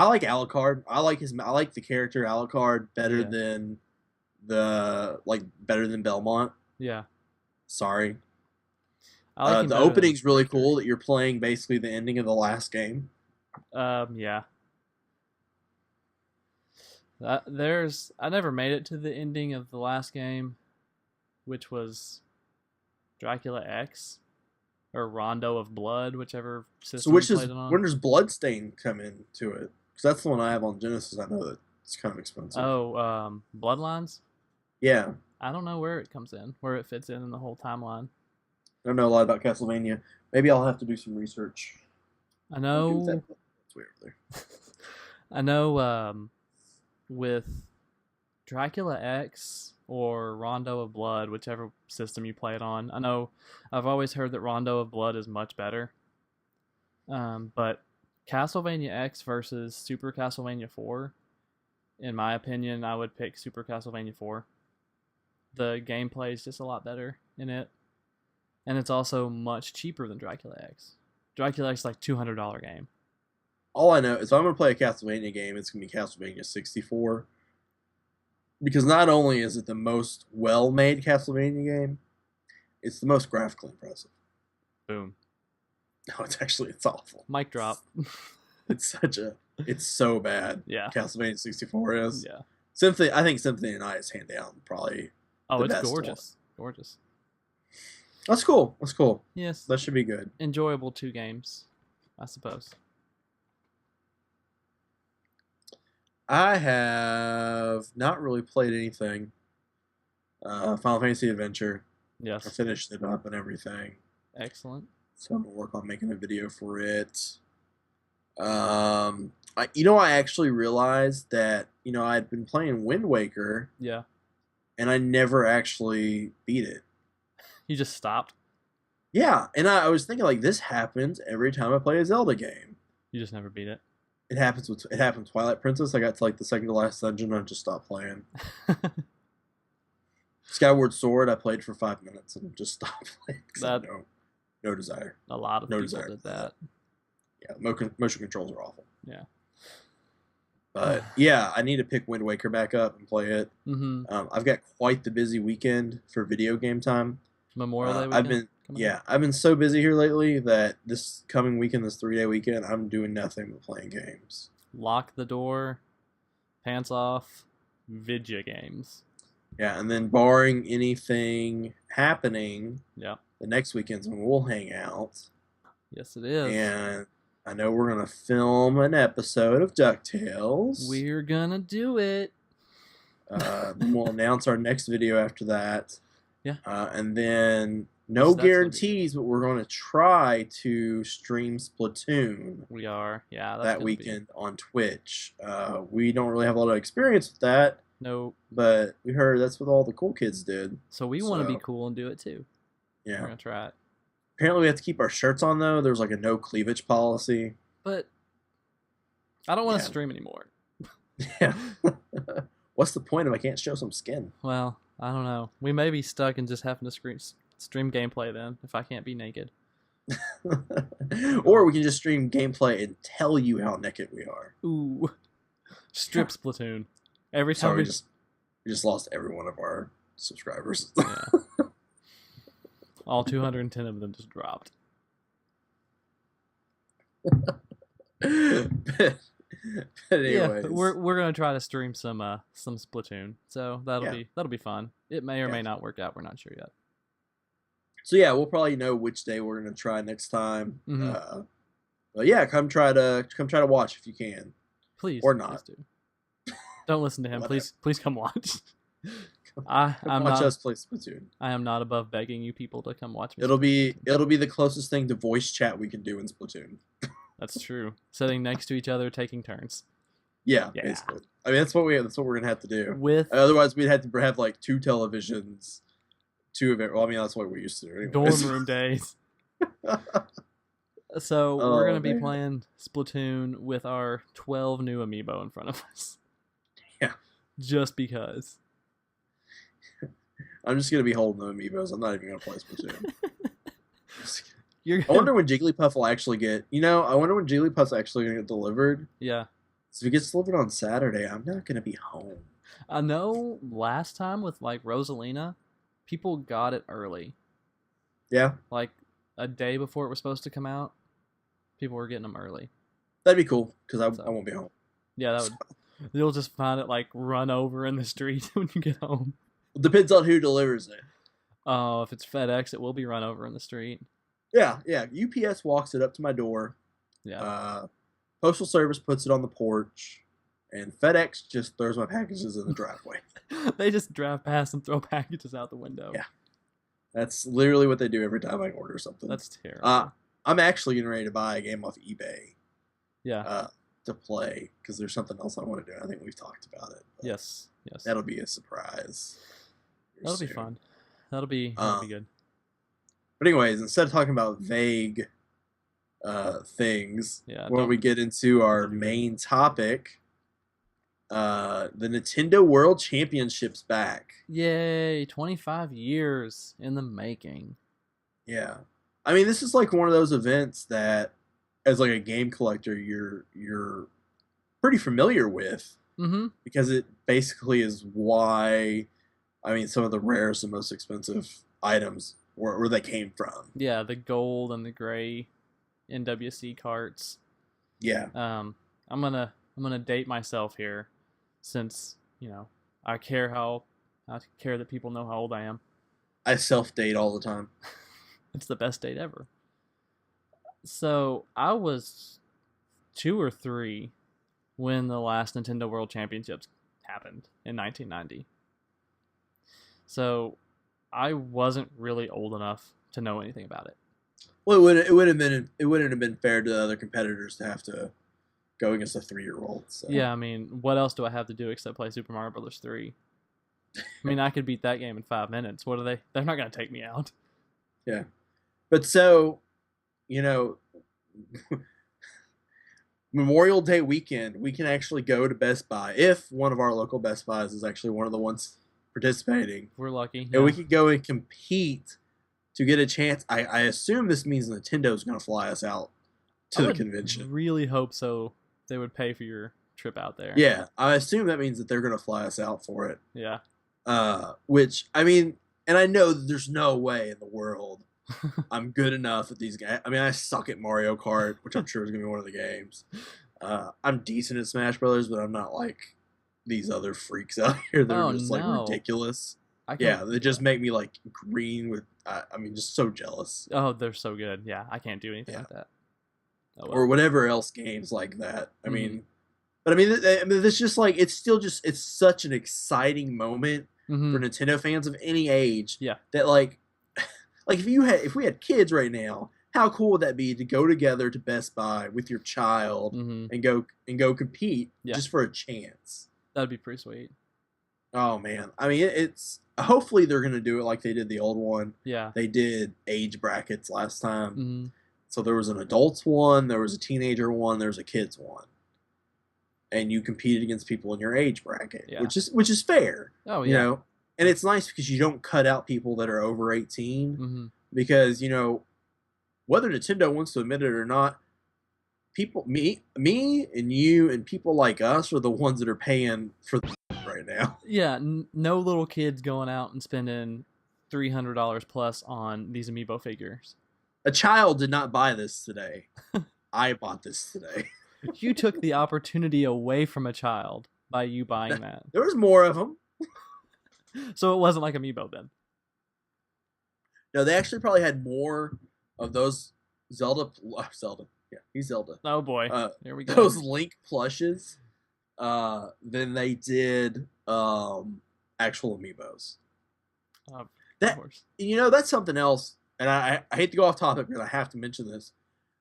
like Alucard. I like the character Alucard better than better than Belmont. Yeah. Sorry. I like the opening's really cool that you're playing basically the ending of the last game. Yeah. I never made it to the ending of the last game, which was Dracula X or Rondo of Blood, whichever system you played it on. When does Bloodstain come into it? Because that's the one I have on Genesis. I know that it's kind of expensive. Oh, Bloodlines? Yeah. I don't know where it comes in, where it fits in the whole timeline. I don't know a lot about Castlevania. Maybe I'll have to do some research. I know. It's way over there. I know. With Dracula X or Rondo of Blood, whichever system you play it on. I know I've always heard that Rondo of Blood is much better. But Castlevania X versus Super Castlevania 4, in my opinion, I would pick Super Castlevania 4. The gameplay is just a lot better in it. And it's also much cheaper than Dracula X. Dracula X is like $200 game. All I know is if I'm going to play a Castlevania game, it's going to be Castlevania 64. Because not only is it the most well-made Castlevania game, it's the most graphically impressive. Boom. No, it's awful. Mic drop. It's so bad. Yeah. Castlevania 64 is. Yeah. I think Symphony of the Night is hand down probably. Oh, it's gorgeous. One. Gorgeous. That's cool. Yes. That should be good. Enjoyable 2 games, I suppose. I have not really played anything. Final Fantasy Adventure. Yes. I finished it up and everything. Excellent. So I'm going to work on making a video for it. I actually realized that, I'd been playing Wind Waker. Yeah. and I never actually beat it. You just stopped? Yeah, and I was thinking, like, this happens every time I play a Zelda game. You just never beat it? It happened with Twilight Princess. I got to, like, the second to last dungeon, and I just stopped playing. Skyward Sword, I played for 5 minutes and just stopped playing because no desire. A lot of people did that. Yeah, motion controls are awful. Yeah. But yeah, I need to pick Wind Waker back up and play it. Mm-hmm. I've got quite the busy weekend for video game time. Memorial Day weekend? I've been so busy here lately that this coming weekend, this 3-day weekend, I'm doing nothing but playing games. Lock the door, pants off, video games. Yeah, and then barring anything happening, the next weekend's when we'll hang out. Yes, it is. And I know we're going to film an episode of DuckTales. We're going to do it. Then we'll announce our next video after that. Yeah. And then no guarantees, but we're going to try to stream Splatoon. We are. Yeah. That weekend on Twitch. We don't really have a lot of experience with that. No. But we heard that's what all the cool kids did. So we want to be cool and do it too. Yeah. We're going to try it. Apparently we have to keep our shirts on, though. There's like a no cleavage policy. But I don't want to stream anymore. Yeah. What's the point if I can't show some skin? Well, I don't know. We may be stuck in just having to stream gameplay then, if I can't be naked. Or we can just stream gameplay and tell you how naked we are. Ooh. Strip Splatoon. Every time we just lost every one of our subscribers. Yeah. All 210 of them just dropped. But anyways. Yeah, we're gonna try to stream some Splatoon, so that'll be fun. It may or may not work out. We're not sure yet. So yeah, we'll probably know which day we're gonna try next time. Mm-hmm. But yeah, come try to watch if you can. Please, or not. Please do. Don't listen to him. Please come watch. I'm watch us play Splatoon. I am not above begging you people to come watch me. It'll be the closest thing to voice chat we can do in Splatoon. That's true. Sitting next to each other, taking turns. Yeah, basically. I mean, that's what we're gonna have to do. Otherwise, we'd have to have like 2 televisions, 2 of it. Well, I mean, that's what we used to do. Anyways. Dorm room days. So we're gonna be playing Splatoon with our 12 new amiibo in front of us. Yeah. Just because. I'm just gonna be holding the amiibos. I'm not even gonna play Splatoon. I wonder when Jigglypuff will actually get. I wonder when Jigglypuff's actually gonna get delivered. Yeah. So if it gets delivered on Saturday, I'm not gonna be home. I know last time with like Rosalina, people got it early. Yeah. Like a day before it was supposed to come out, people were getting them early. That'd be cool because I won't be home. Yeah, that would. You'll just find it like run over in the street when you get home. It depends on who delivers it. Oh, if it's FedEx, it will be run over in the street. Yeah. UPS walks it up to my door. Yeah. Postal Service puts it on the porch, and FedEx just throws my packages in the driveway. They just drive past and throw packages out the window. Yeah. That's literally what they do every time I order something. That's terrible. I'm actually getting ready to buy a game off eBay. Yeah. To play, because there's something else I want to do. I think we've talked about it. Yes. That'll be a surprise. That'll be fun. That'll be good. But anyways, instead of talking about vague things, when we get into our main topic, the Nintendo World Championship's back. Yay! 25 years in the making. Yeah, I mean, this is like one of those events that, as like a game collector, you're pretty familiar with, because it basically is why, I mean, some of the rarest and most expensive items where they came from. Yeah, the gold and the gray NWC carts. Yeah. I'm gonna date myself here, since I care that people know how old I am. I self-date all the time. It's the best date ever. So I was 2 or 3 when the last Nintendo World Championships happened in 1990. So I wasn't really old enough to know anything about it. Well, it wouldn't have been fair to the other competitors to have to go against a 3-year-old. So. Yeah, I mean, what else do I have to do except play Super Mario Bros. 3? I mean, I could beat that game in 5 minutes. What are they? They're not going to take me out. Yeah. But so, Memorial Day weekend, we can actually go to Best Buy if one of our local Best Buys is actually one of the ones participating. We're lucky. And we could go and compete to get a chance. I assume this means Nintendo's going to fly us out to the convention. I really hope so. They would pay for your trip out there. Yeah, I assume that means that they're going to fly us out for it. Yeah. Which, I mean, and I know that there's no way in the world I'm good enough at these games. I mean, I suck at Mario Kart, which I'm sure is going to be one of the games. I'm decent at Smash Brothers, but I'm not like these other freaks out here that are just like ridiculous. They just make me like green with. I mean, just so jealous. Oh, they're so good. Yeah, I can't do anything like that. Oh, well. Or whatever else games like that. I mean, but I mean, it's just like it's such an exciting moment for Nintendo fans of any age. Yeah, that like if we had kids right now, how cool would that be to go together to Best Buy with your child and go compete just for a chance? That'd be pretty sweet. Oh man, I mean it's hopefully they're gonna do it like they did the old one. Yeah, they did age brackets last time. So there was an adults one, there was a teenager one, there was a kids one, and you competed against people in your age bracket, which is fair. Oh yeah, and it's nice because you don't cut out people that are over 18 because whether Nintendo wants to admit it or not, people, me and you and people like us are the ones that are paying for the right now. Yeah, no little kids going out and spending $300 plus on these amiibo figures. A child did not buy this today. I bought this today. You took the opportunity away from a child by you buying that. There was more of them. So it wasn't like amiibo then. No, they actually probably had more of those Zelda. Yeah, he's Zelda. Oh boy, here we go. Those Link plushes than they did actual amiibos. Of course. That's something else. And I hate to go off topic, but I have to mention this.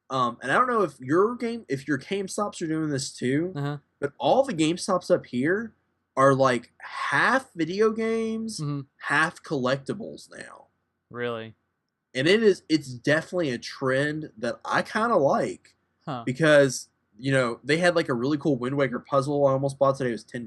And I don't know if your GameStops are doing this too, but all the GameStops up here are like half video games, half collectibles now. Really? And it's definitely a trend that I kind of like because, they had like a really cool Wind Waker puzzle I almost bought today. It was $10.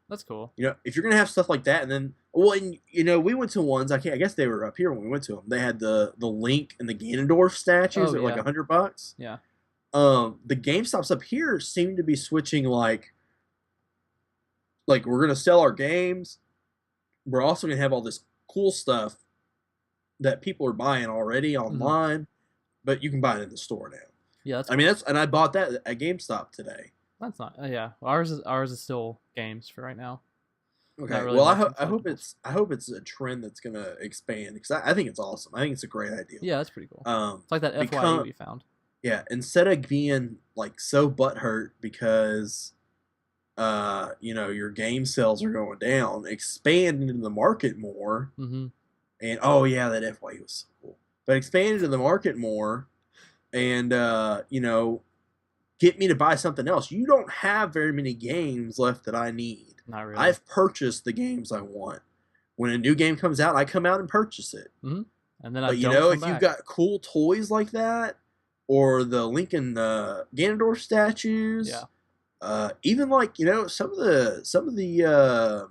That's cool. If you're going to have stuff like that, and then, we went to ones, I guess they were up here when we went to them. They had the Link and the Ganondorf statues at like $100. Yeah. The GameStops up here seem to be switching like we're going to sell our games. We're also going to have all this cool stuff that people are buying already online, but you can buy it in the store now. Yeah, that's cool. And I bought that at GameStop today. That's not. Yeah, ours is still games for right now. Okay. Really well, I hope it's a trend that's gonna expand because I think it's awesome. I think it's a great idea. Yeah, that's pretty cool. It's like that FYE we found. Yeah, instead of being like so butthurt because your game sales are going down, expand into the market more. And that FYE was so cool. But expand into the market more, and get me to buy something else. You don't have very many games left that I need. Not really. I've purchased the games I want. When a new game comes out, I come out and purchase it. And then if you've got cool toys like that, or the Link and Ganondorf statues, even like some of the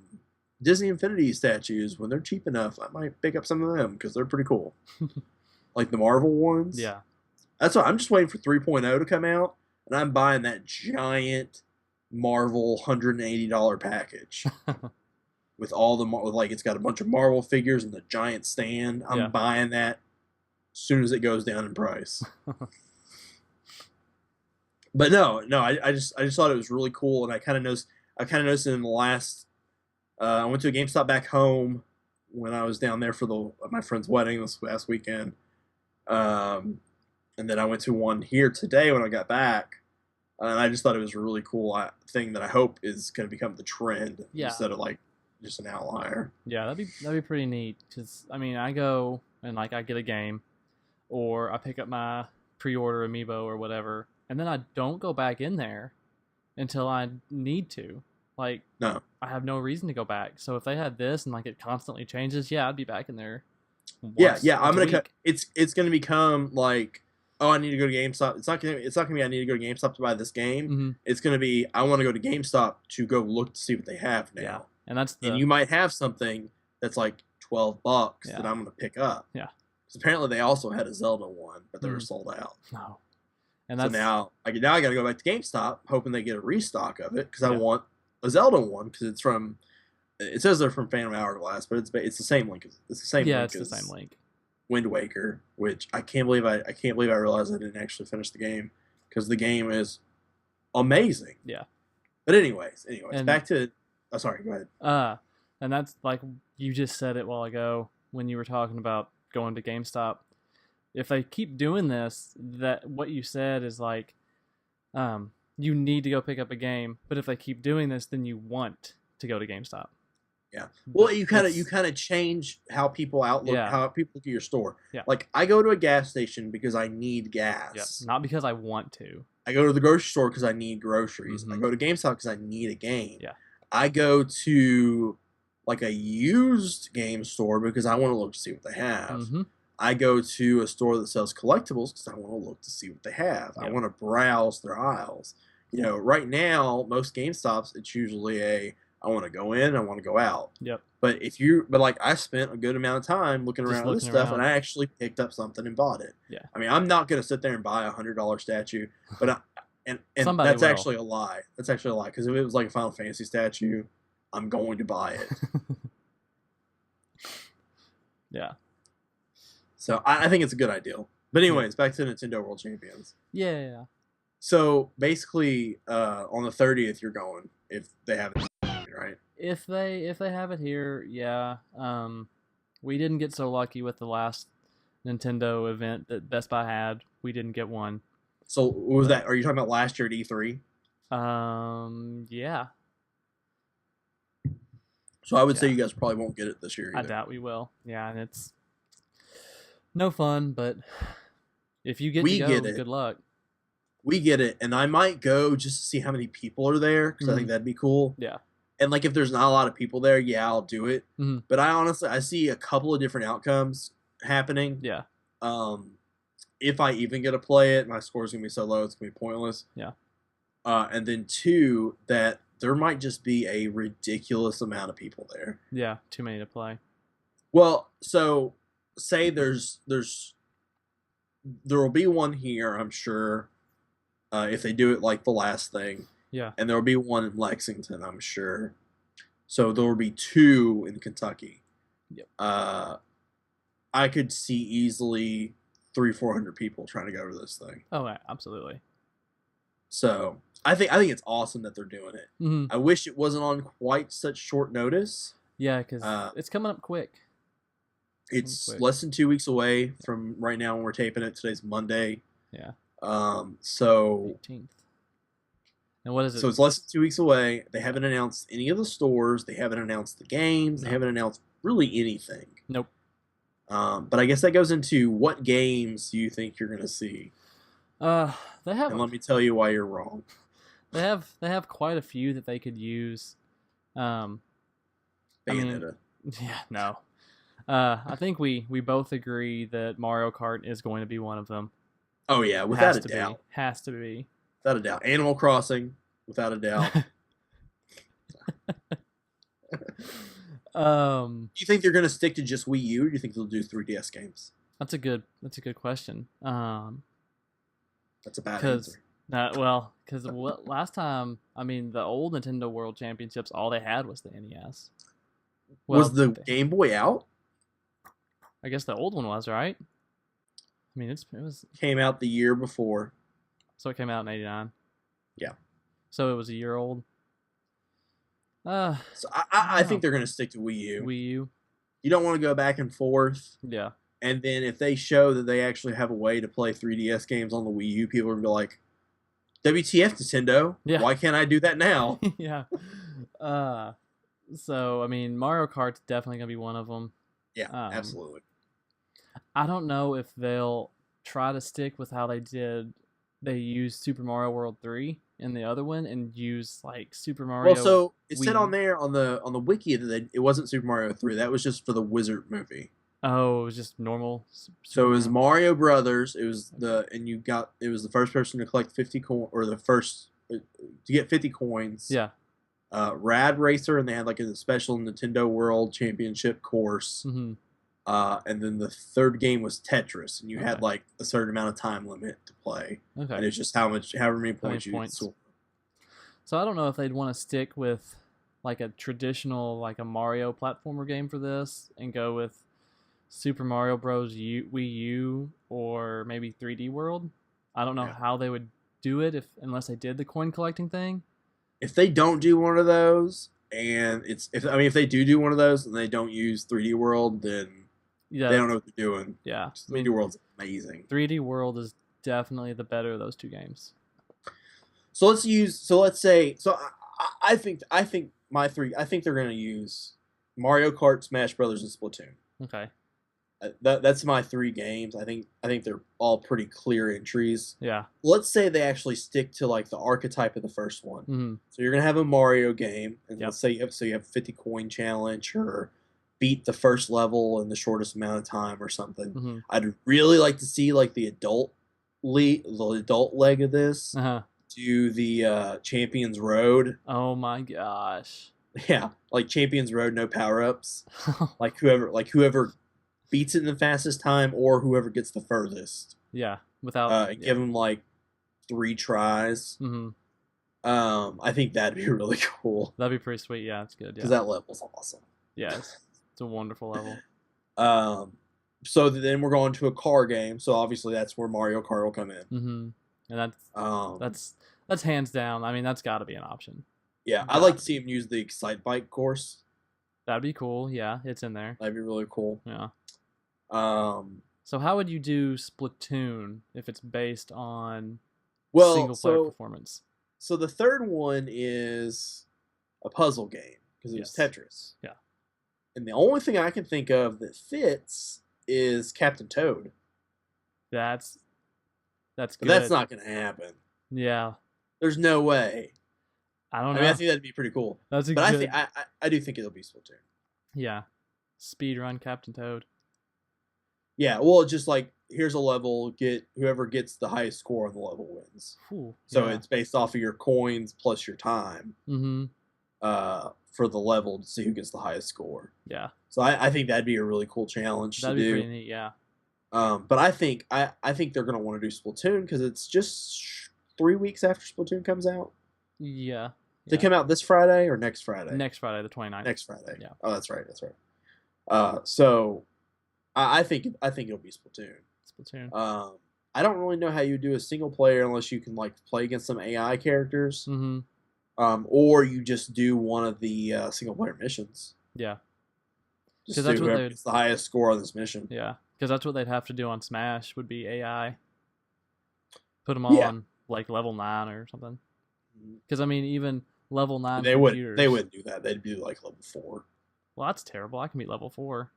Disney Infinity statues, when they're cheap enough, I might pick up some of them because they're pretty cool. Like the Marvel ones. Yeah. That's what I'm just waiting for 3.0 to come out. And I'm buying that giant Marvel $180 package with all the it's got a bunch of Marvel figures and the giant stand. I'm buying that as soon as it goes down in price. But no, I just thought it was really cool, and I kind of noticed in the last. I went to a GameStop back home when I was down there for my friend's wedding this last weekend. And then I went to one here today when I got back. And I just thought it was a really cool thing that I hope is going to become the trend instead of like just an outlier. Yeah, that'd be pretty neat. Because I go and I get a game, or I pick up my pre-order amiibo or whatever, and then I don't go back in there until I need to. Like, no, I have no reason to go back. So if they had this and like it constantly changes, yeah, I'd be back in there. Yeah. I'm gonna. It's gonna become like, oh, I need to go to GameStop. It's not gonna be I need to go to GameStop to buy this game. Mm-hmm. It's gonna be I want to go to GameStop to go look to see what they have now. Yeah, and you might have something that's like $12 that I'm gonna pick up. Yeah. Because apparently they also had a Zelda one, but they were sold out. No. And so now I got to go back to GameStop, hoping they get a restock of it because I want a Zelda one because it's from. It says they're from Phantom Hourglass, but it's the same link. It's the same. Yeah, link it's the same link. Wind Waker, which I can't believe I realized I didn't actually finish the game because the game is amazing. Yeah. But anyways, back to. Oh, sorry. Go ahead. And that's like you just said it a while ago when you were talking about going to GameStop. If they keep doing this, that what you said is like, you need to go pick up a game. But if they keep doing this, then you want to go to GameStop. Yeah. Well, you kind of change how people how people look at your store. Yeah. Like I go to a gas station because I need gas. Yeah. Not because I want to. I go to the grocery store because I need groceries. Mm-hmm. I go to GameStop because I need a game. Yeah. I go to like a used game store because I want to look to see what they have. Mm-hmm. I go to a store that sells collectibles because I want to look to see what they have. Yep. I want to browse their aisles. Right now, most GameStops, it's usually I want to go in, I want to go out. Yep. But like I spent a good amount of time looking around at this stuff, and I actually picked up something and bought it. Yeah. I mean, I'm not going to sit there and buy a $100 statue, but that's actually a lie. That's actually a lie because if it was like a Final Fantasy statue, I'm going to buy it. Yeah. So I think it's a good idea. But anyways, back to Nintendo World Champions. Yeah. So basically, on the 30th, you're going if they have it, right? If they have it here, yeah. We didn't get so lucky with the last Nintendo event that Best Buy had. We didn't get one. So what was that? Are you talking about last year at E3? Yeah. So I would say you guys probably won't get it this year either. I doubt we will. Yeah, and it's no fun, but if you get good luck. We get it, and I might go just to see how many people are there because I think that'd be cool. Yeah. And like if there's not a lot of people there, yeah, I'll do it. Mm-hmm. But I see a couple of different outcomes happening. Yeah. If I even get to play it, my score's gonna be so low it's gonna be pointless. Yeah. And then two, that there might just be a ridiculous amount of people there. Yeah, too many to play. Well, so say there will be one here, I'm sure. If they do it like the last thing. Yeah. And there will be one in Lexington, I'm sure. So there will be two in Kentucky. Yep. I could see easily 300-400 people trying to go to this thing. Oh, absolutely. So I think it's awesome that they're doing it. Mm-hmm. I wish it wasn't on quite such short notice. Yeah, because it's coming up quick. It's less than 2 weeks away from right now when we're taping it. Today's Monday. Yeah. So 18th. And what is it? So it's less than 2 weeks away. They haven't announced any of the stores. They haven't announced the games. They haven't announced really anything. Nope. But I guess that goes into what games do you think you're going to see? They have. And let me tell you why you're wrong. They have quite a few that they could use. Bayonetta. Yeah, no. I think we both agree that Mario Kart is going to be one of them. Oh yeah, without a doubt. Has to be. Without a doubt. Animal Crossing, without a doubt. Do you think they're going to stick to just Wii U, or do you think they'll do 3DS games? That's a good question. That's a bad answer. Because last time, the old Nintendo World Championships, all they had was the NES. Was the Game Boy out? I guess the old one was, right? It was came out the year before. So it came out in 89. Yeah. So it was a year old. So I think they're going to stick to Wii U. Wii U. You don't want to go back and forth. Yeah. And then if they show that they actually have a way to play 3DS games on the Wii U, people are going to be like, WTF, Nintendo? Yeah. Why can't I do that now? Yeah. So, Mario Kart's definitely going to be one of them. Yeah, absolutely. I don't know if they'll try to stick with how they used Super Mario World 3 in the other one and use like Super Mario. Well, so it said on there on the wiki that it wasn't Super Mario 3. That was just for the Wizard movie. Oh, it was just normal. So it was Mario Brothers. It was it was the first person to collect 50 coins, or the first to get 50 coins. Yeah. Rad Racer, and they had like a special Nintendo World Championship course. Mm-hmm. And then the third game was Tetris, and you had like a certain amount of time limit to play. Okay. And it's just however many points you score. So I don't know if they'd want to stick with like a traditional, like a Mario platformer game for this and go with Super Mario Bros. Wii U or maybe 3D World. I don't know how they would do it unless they did the coin collecting thing. If they don't do one of those, and if they do one of those and they don't use 3D World, then they don't know what they're doing. Yeah, 3D World's amazing. 3D World is definitely the better of those two games. So I think they're going to use Mario Kart, Smash Brothers, and Splatoon. Okay. That's my 3 games. I think they're all pretty clear entries. Yeah. Let's say they actually stick to like the archetype of the first one. Mm-hmm. So you're gonna have a Mario game, and let's say you have a 50 coin challenge, or beat the first level in the shortest amount of time, or something. Mm-hmm. I'd really like to see like the adult leg of this. Do the Champions Road. Oh my gosh. Yeah, like Champions Road, no power ups. like whoever beats it in the fastest time, or whoever gets the furthest. Yeah, without give them like 3 tries. Mm-hmm. I think that'd be really cool. That'd be pretty sweet. Yeah, it's good. Because that level's awesome. Yeah, it's a wonderful level. So then we're going to a car game. So obviously that's where Mario Kart will come in. Mm-hmm. And that's hands down. I mean, that's got to be an option. Yeah, I'd like to see him use the Excite Bike course. That'd be cool. Yeah, it's in there. That'd be really cool. Yeah. So how would you do Splatoon if it's based on single player performance? So the third one is a puzzle game because it was Tetris. Yeah. And the only thing I can think of that fits is Captain Toad. That's good. But that's not going to happen. Yeah. There's no way. I don't know. I mean, I think that'd be pretty cool. I do think it'll be Splatoon. Yeah. Speedrun Captain Toad. Yeah, well, just like here's a level, whoever gets the highest score on the level wins. Ooh, so it's based off of your coins plus your time. Mm-hmm. For the level to see who gets the highest score. Yeah. So I think that'd be a really cool challenge to do. That'd be pretty neat, yeah. But I think they're gonna want to do Splatoon because it's just 3 weeks after Splatoon comes out. Yeah. They come out this Friday or next Friday? Next Friday, the 29th. Next Friday. Yeah. Oh, that's right. So I think it'll be Splatoon. I don't really know how you do a single player unless you can like play against some AI characters. Mm-hmm. Or you just do one of the single player missions. Yeah. Just do whoever gets the highest score on this mission. Yeah. Because that's what they'd have to do on Smash would be AI. Put them all on like level 9 or something. Because I mean, even level 9 computers. They wouldn't do that. They'd do like level 4. Well, that's terrible. I can beat level 4.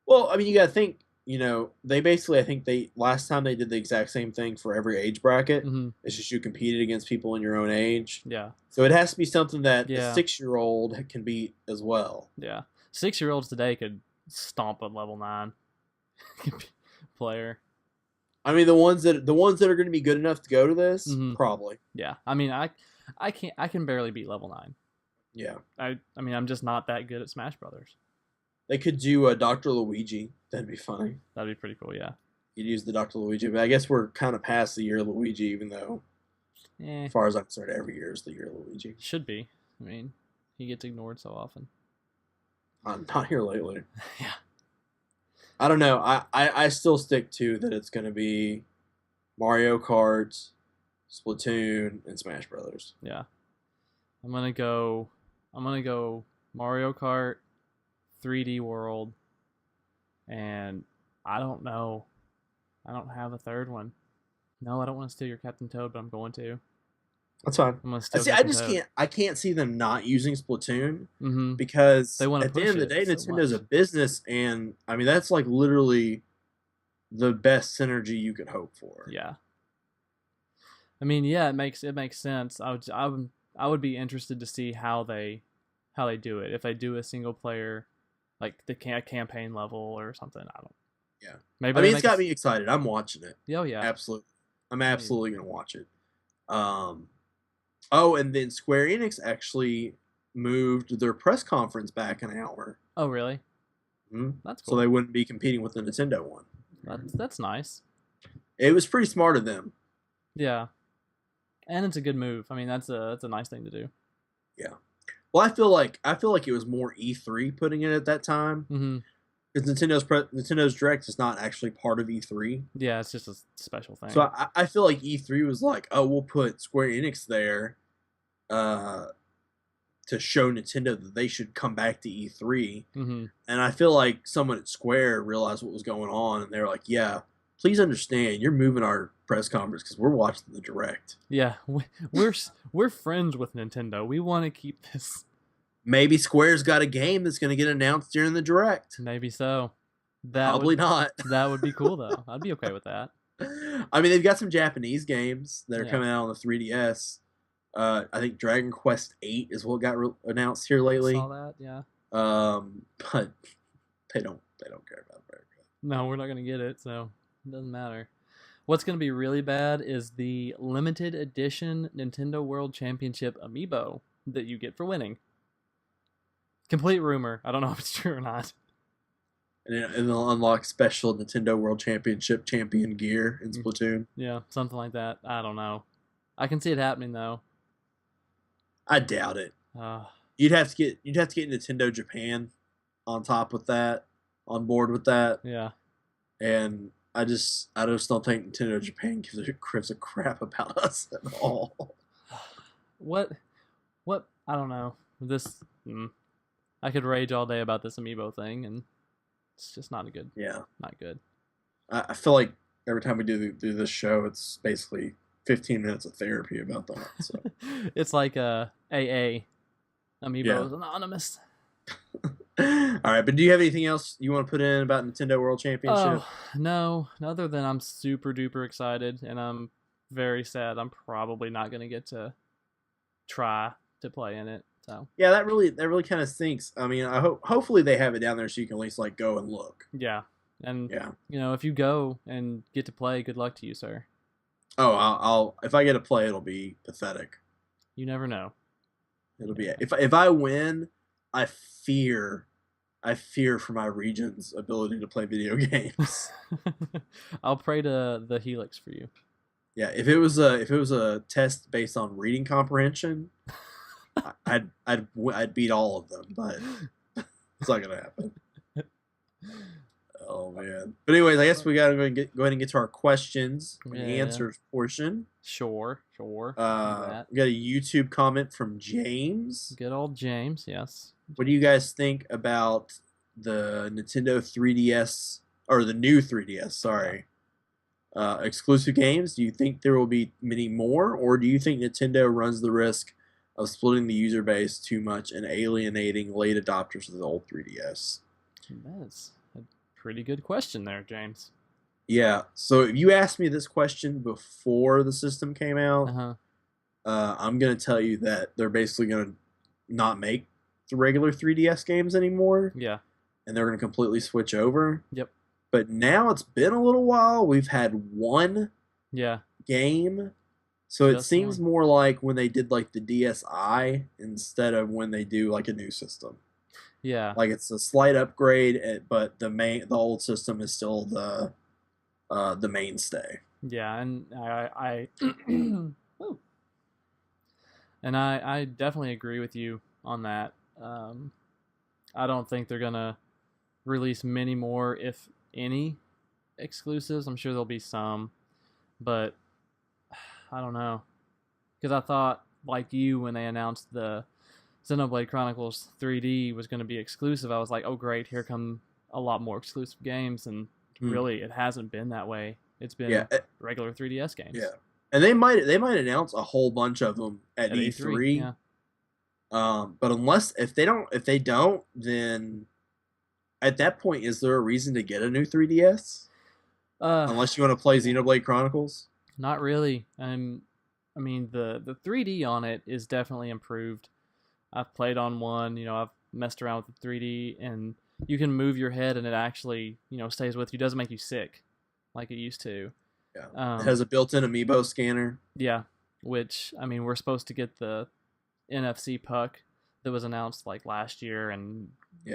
Well, I mean, you got to think. They basically, I think last time they did the exact same thing for every age bracket. Mm-hmm. It's just you competed against people in your own age. Yeah. So it has to be something that a 6-year-old can beat as well. Yeah. 6-year-olds today could stomp a level 9 player. I mean, the ones that are going to be good enough to go to this, probably. Yeah. I mean, I can barely beat level 9. Yeah. I mean, I'm just not that good at Smash Brothers. They could do a Dr. Luigi. That'd be funny. That'd be pretty cool, yeah. You'd use the Dr. Luigi, but I guess we're kind of past the year of Luigi, even though, as far as I'm concerned, every year is the year of Luigi. Should be. I mean, he gets ignored so often. Not here lately. Yeah. I don't know. I still stick to that it's going to be Mario Kart, Splatoon, and Smash Brothers. Yeah. I'm gonna go Mario Kart, 3D World, and I don't know. I don't have a third one. No, I don't want to steal your Captain Toad, but I'm going to. That's fine. I'm gonna steal I can't see them not using Splatoon because they want to at the end of the day, Nintendo's a business, and I mean that's like literally the best synergy you could hope for. Yeah. I I mean, yeah, it makes sense. I would be interested to see how they do it. If they do a single player, like the campaign level or something. I don't. Yeah. Maybe I mean, it's got me excited. I'm watching it. Oh yeah. Absolutely. I'm absolutely gonna watch it. Oh, and then Square Enix actually moved their press conference back an hour. Oh, really? Mm-hmm. That's cool. So they wouldn't be competing with the Nintendo one. That's nice. It was pretty smart of them. Yeah. And it's a good move. I mean, that's a nice thing to do. Yeah. Well, I feel like it was more E3 putting it at that time. Mm-hmm. Because Nintendo's Direct is not actually part of E3. Yeah, it's just a special thing. So I feel like E3 was like, oh, we'll put Square Enix there to show Nintendo that they should come back to E3. Mm-hmm. And I feel like someone at Square realized what was going on, and they're like, yeah, please understand, you're moving our press conference because we're watching the Direct. Yeah, we're friends with Nintendo. We want to keep this. Maybe Square's got a game that's going to get announced during the Direct. Maybe so. Probably not. That would be cool, though. I'd be okay with that. I mean, they've got some Japanese games that are coming out on the 3DS. I think Dragon Quest 8 is what got announced here lately. I saw that, yeah. But they don't care about America. No, we're not going to get it, so it doesn't matter. What's going to be really bad is the limited edition Nintendo World Championship amiibo that you get for winning. Complete rumor. I don't know if it's true or not. And they'll unlock special Nintendo World Championship champion gear in Splatoon. Yeah, something like that. I don't know. I can see it happening though. I doubt it. You'd have to get Nintendo Japan on board with that. Yeah. And I just don't think Nintendo Japan gives a crap about us at all. What? I don't know. I could rage all day about this amiibo thing, and it's just not good. Yeah, not good. I feel like every time we do this show, it's basically 15 minutes of therapy about that. So. It's like AA amiibos anonymous. All right, but do you have anything else you want to put in about Nintendo World Championship? No, other than I'm super duper excited, and I'm very sad I'm probably not going to get to try to play in it. So yeah, that really kind of stinks. I mean, hopefully they have it down there so you can at least like go and look. Yeah, and if you go and get to play, good luck to you, sir. Oh, I'll if I get to play, it'll be pathetic. You never know. It'll be if I win, I fear for my region's ability to play video games. I'll pray to the Helix for you. Yeah, if it was a test based on reading comprehension, I'd beat all of them, but it's not gonna happen. Oh man! But anyways, I guess we gotta go ahead and get to our questions and answers portion. Sure. We got a YouTube comment from James. Good old James, yes. What do you guys think about the Nintendo 3DS or the new 3DS? Sorry. Exclusive games. Do you think there will be many more, or do you think Nintendo runs the risk of splitting the user base too much and alienating late adopters of the old 3DS? That's a pretty good question there, James. Yeah, so if you asked me this question before the system came out, I'm going to tell you that they're basically going to not make the regular 3DS games anymore. Yeah. And they're going to completely switch over. Yep. But now it's been a little while. We've had one game. So it seems more like when they did like the DSi instead of when they do like a new system. Yeah. Like it's a slight upgrade, but the old system is still the mainstay. Yeah, and I and I definitely agree with you on that. I don't think they're gonna release many more, if any, exclusives. I'm sure there'll be some, but I don't know, because I thought, like you, when they announced the Xenoblade Chronicles 3D was going to be exclusive, I was like, oh great, here come a lot more exclusive games, and really it hasn't been that way. It's been regular 3DS games. Yeah, and they might announce a whole bunch of them at E3. Yeah. But if they don't, then at that point, is there a reason to get a new 3DS? Unless you want to play Xenoblade Chronicles. Not really. I mean, the 3D on it is definitely improved. I've played on one, I've messed around with the 3D, and you can move your head and it actually, stays with you. It doesn't make you sick like it used to. Yeah. It has a built-in amiibo scanner. Yeah, which, I mean, we're supposed to get the NFC puck that was announced like last year, and we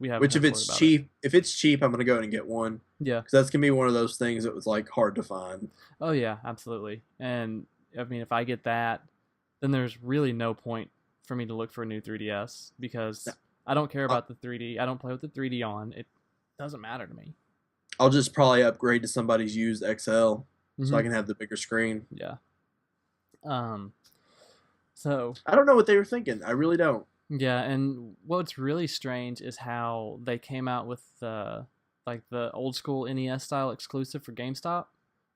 haven't. Which, if it's cheap, I'm gonna go ahead and get one. Yeah, because that's gonna be one of those things that was like hard to find. Oh yeah, absolutely. And I mean, if I get that, then there's really no point for me to look for a new 3DS because I don't care about the 3D. I don't play with the 3D on. It doesn't matter to me. I'll just probably upgrade to somebody's used XL so I can have the bigger screen. Yeah. So I don't know what they were thinking. I really don't. Yeah, and what's really strange is how they came out with like the old school NES style exclusive for GameStop,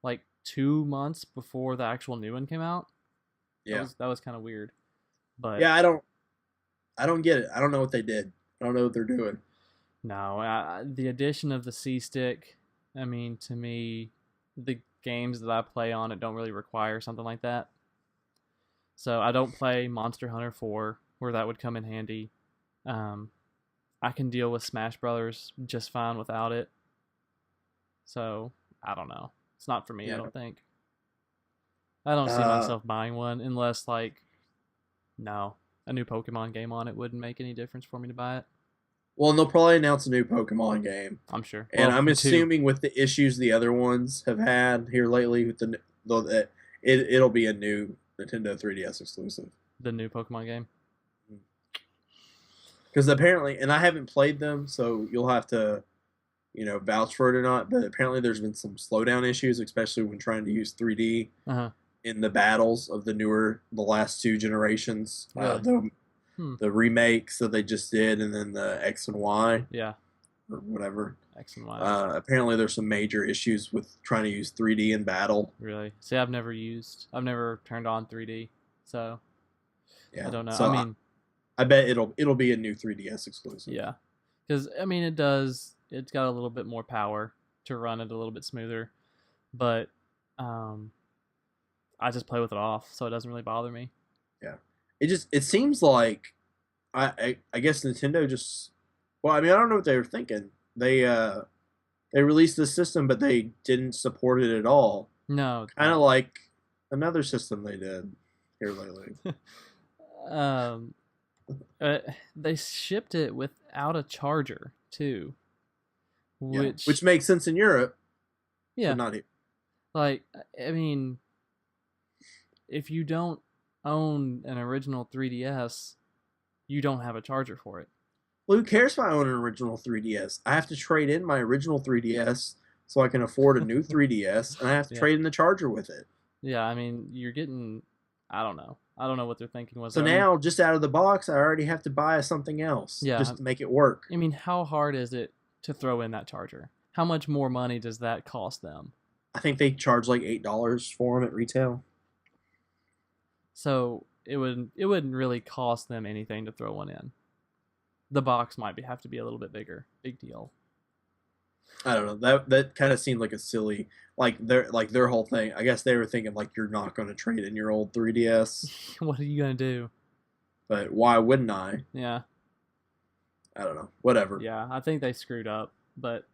like 2 months before the actual new one came out. Yeah, that was kind of weird. But yeah, I don't get it. I don't know what they did. I don't know what they're doing. No, the addition of the C-Stick, I mean, to me, the games that I play on it don't really require something like that. So I don't play Monster Hunter 4, where that would come in handy. I can deal with Smash Brothers just fine without it. So, I don't know. It's not for me, yeah. I don't think. I don't see myself buying one unless, like, no, a new Pokemon game on it wouldn't make any difference for me to buy it. Well, and they'll probably announce a new Pokemon game. I'm sure. And I'm assuming with the issues the other ones have had here lately, with it'll be a new Nintendo 3DS exclusive. The new Pokemon game? Because apparently, and I haven't played them, so you'll have to, vouch for it or not, but apparently there's been some slowdown issues, especially when trying to use 3D in the battles of the last two generations. Really? The remakes that they just did, and then the X and Y. Yeah. Or whatever. X and Y. Apparently there's some major issues with trying to use 3D in battle. Really? See, I've never turned on 3D, so yeah. I don't know. So I mean, I bet it'll be a new 3DS exclusive. Yeah. Because, I mean, it's got a little bit more power to run it a little bit smoother, but I just play with it off, so it doesn't really bother me. Yeah. It seems like I guess Nintendo just, well, I mean, I don't know what they were thinking. They released this system, but they didn't support it at all. No. Kind of like another system they did here lately. They shipped it without a charger too, which makes sense in Europe. Yeah, but not here. Like, I mean, if you don't own an original 3DS, you don't have a charger for it. Well, who cares if I own an original 3DS? I have to trade in my original 3DS so I can afford a new 3DS, and I have to trade in the charger with it. Yeah, I mean, you're getting, I don't know what they're thinking was. So now, just out of the box, I already have to buy something else just to make it work. I mean, how hard is it to throw in that charger? How much more money does that cost them? I think they charge like $8 for them at retail. So it wouldn't really cost them anything to throw one in. The box might have to be a little bit bigger. Big deal. I don't know. That kind of seemed like a silly, their whole thing. I guess they were thinking like, you're not going to trade in your old 3DS. What are you going to do? But why wouldn't I? Yeah. I don't know. Whatever. Yeah, I think they screwed up, but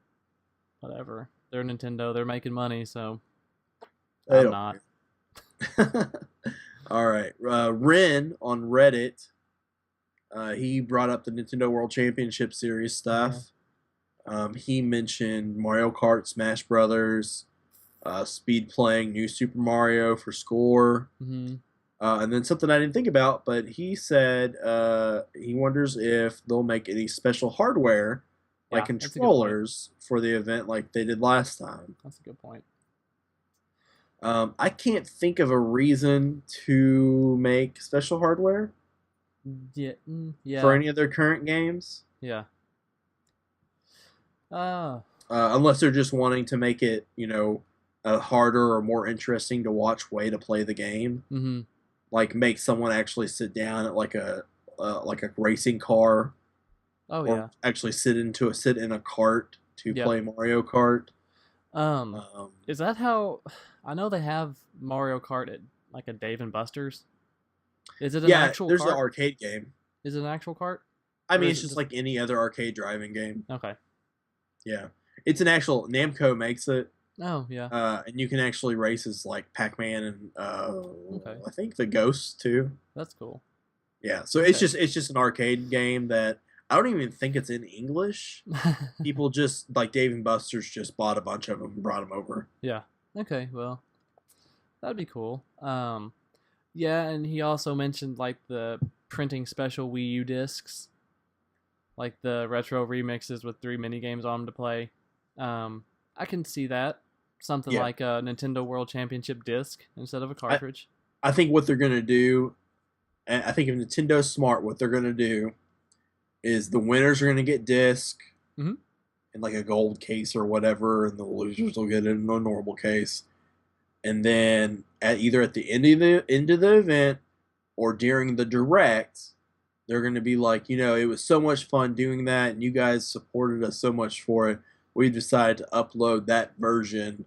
whatever. They're Nintendo. They're making money, so I'm not. All right. Ren on Reddit, he brought up the Nintendo World Championship Series stuff. Yeah. He mentioned Mario Kart, Smash Brothers, speed playing New Super Mario for Score, and then something I didn't think about, but he said he wonders if they'll make any special hardware, like controllers, for the event like they did last time. That's a good point. I can't think of a reason to make special hardware. Yeah. For any of their current games. Yeah. Unless they're just wanting to make it, a harder or more interesting to watch way to play the game. Mm-hmm. Like make someone actually sit down at like a racing car. Oh or yeah. Actually sit in a cart to play Mario Kart. Is that how? I know they have Mario Kart at like a Dave and Buster's? Is it an actual there's cart? an arcade game. Is it an actual cart? I mean, it's just like any other arcade driving game. Okay. Yeah. It's an actual... Namco makes it. Oh, yeah. And you can actually race as like Pac-Man and okay. I think the Ghosts too. That's cool. Yeah. So it's just an arcade game that I don't even think it's in English. People just like Dave and Buster's just bought a bunch of them and brought them over. Yeah. Okay. Well, that'd be cool. Yeah, and he also mentioned like the printing special Wii U discs, like the retro remixes with 3 mini games on them to play. I can see that. Something like a Nintendo World Championship disc instead of a cartridge. I think what they're going to do, and I think if Nintendo's smart, what they're going to do is the winners are going to get disc in like a gold case or whatever, and the losers will get it in a normal case. And then either at the end of the event or during the direct, they're going to be like, it was so much fun doing that, and you guys supported us so much for it. We decided to upload that version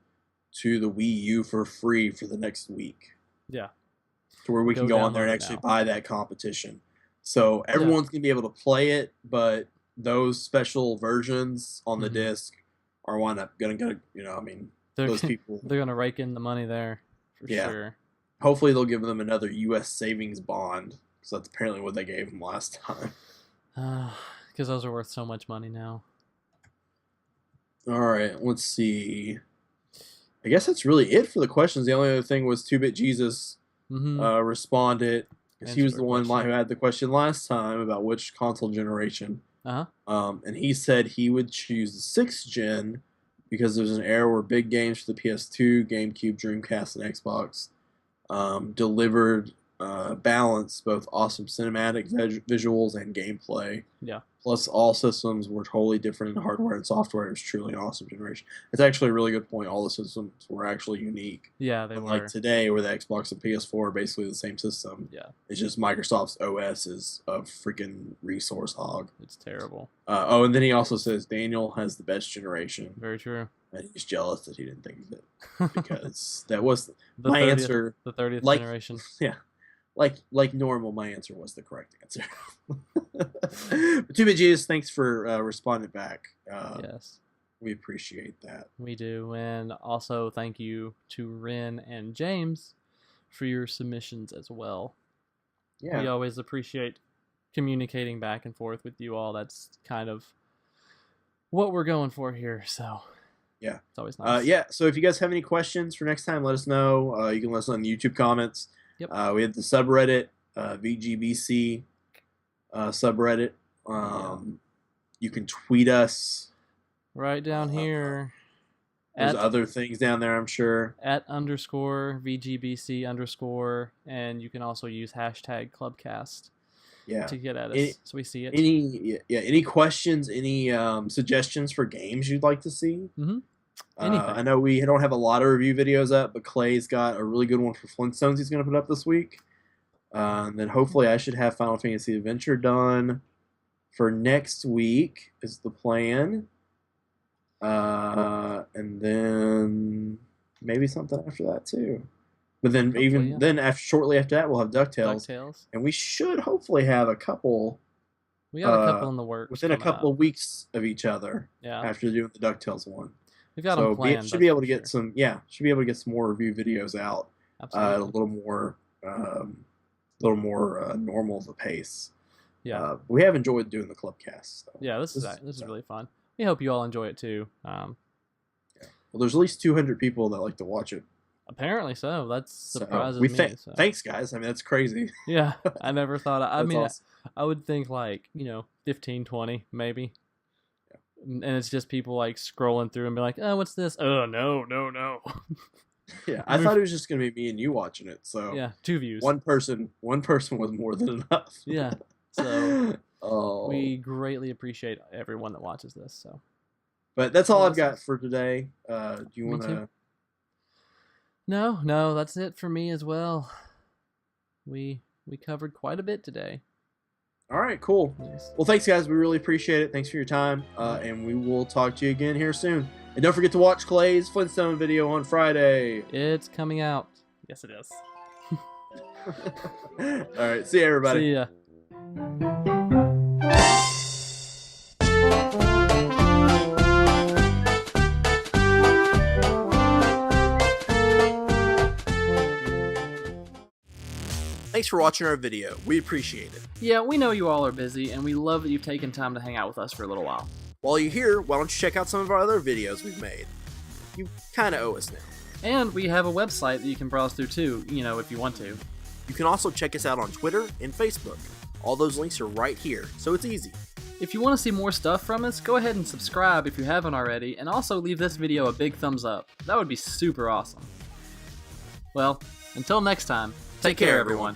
to the Wii U for free for the next week. Yeah. To where we can go on there and actually buy that competition. So everyone's going to be able to play it, but those special versions on the disc are going to go, those people. They're going to rake in the money there for sure. Hopefully they'll give them another U.S. savings bond, because that's apparently what they gave them last time. Because those are worth so much money now. All right, let's see. I guess that's really it for the questions. The only other thing was 2-Bit Jesus responded, because he was the one who had the question last time about which console generation. And he said he would choose the 6th gen because there's an era where big games for the PS2, GameCube, Dreamcast, and Xbox delivered balance, both awesome cinematic visuals and gameplay. Yeah. Plus, all systems were totally different in hardware and software. It was truly an awesome generation. It's actually a really good point. All the systems were actually unique. Yeah, they were. Like today, where the Xbox and PS4 are basically the same system. Yeah. It's just Microsoft's OS is a freaking resource hog. It's terrible. And then he also says Daniel has the best generation. Very true. And he's jealous that he didn't think of it. Because that was my answer. The 30th generation. Yeah. Like normal, my answer was the correct answer. But 2-Bit Jesus, thanks for responding back. Yes. We appreciate that. We do. And also thank you to Ren and James for your submissions as well. Yeah. We always appreciate communicating back and forth with you all. That's kind of what we're going for here. So yeah, it's always nice. So if you guys have any questions for next time, let us know. You can let us know in the YouTube comments. Yep. We have the subreddit, VGBC subreddit. You can tweet us. Right down here. There's other things down there, I'm sure. @_VGBC_, and you can also use #ClubCast to get at us, so we see it. Any questions, any suggestions for games you'd like to see? I know we don't have a lot of review videos up, but Clay's got a really good one for Flintstones he's going to put up this week. And then hopefully I should have Final Fantasy Adventure done for next week is the plan. And then maybe something after that too. But then shortly after that we'll have DuckTales. And we should hopefully have a couple. We got a couple in the works within a couple of weeks of each other. Yeah. After doing the DuckTales one. We've got them planned. Should be able to get some more review videos out. Absolutely. A little more normal of a pace. Yeah. We have enjoyed doing the ClubCast. So yeah, this is really fun. We hope you all enjoy it too. Well, there's at least 200 people that like to watch it. Apparently so. That surprises me. Thanks, guys. I mean, that's crazy. Yeah, I never thought. Awesome. I would think 15, 20 maybe. And it's just people scrolling through and be like, oh, what's this? Oh, no. Yeah, I thought it was just going to be me and you watching it. So yeah, 2 views. One person was more than enough. Yeah. So we greatly appreciate everyone that watches this. So, but that's all I've got for today. Do you want to? No, that's it for me as well. We covered quite a bit today. All right, cool. Nice. Well, thanks, guys. We really appreciate it. Thanks for your time, and we will talk to you again here soon. And don't forget to watch Clay's Flintstone video on Friday. It's coming out. Yes, it is. All right. See you, everybody. See ya. Thanks for watching our video. We appreciate it. Yeah, we know you all are busy, and we love that you've taken time to hang out with us for a little while. While you're here, why don't you check out some of our other videos we've made? You kind of owe us now. And we have a website that you can browse through too, if you want to. You can also check us out on Twitter and Facebook. All those links are right here, so it's easy. If you want to see more stuff from us, go ahead and subscribe if you haven't already, and also leave this video a big thumbs up. That would be super awesome. Well, until next time, take care everyone.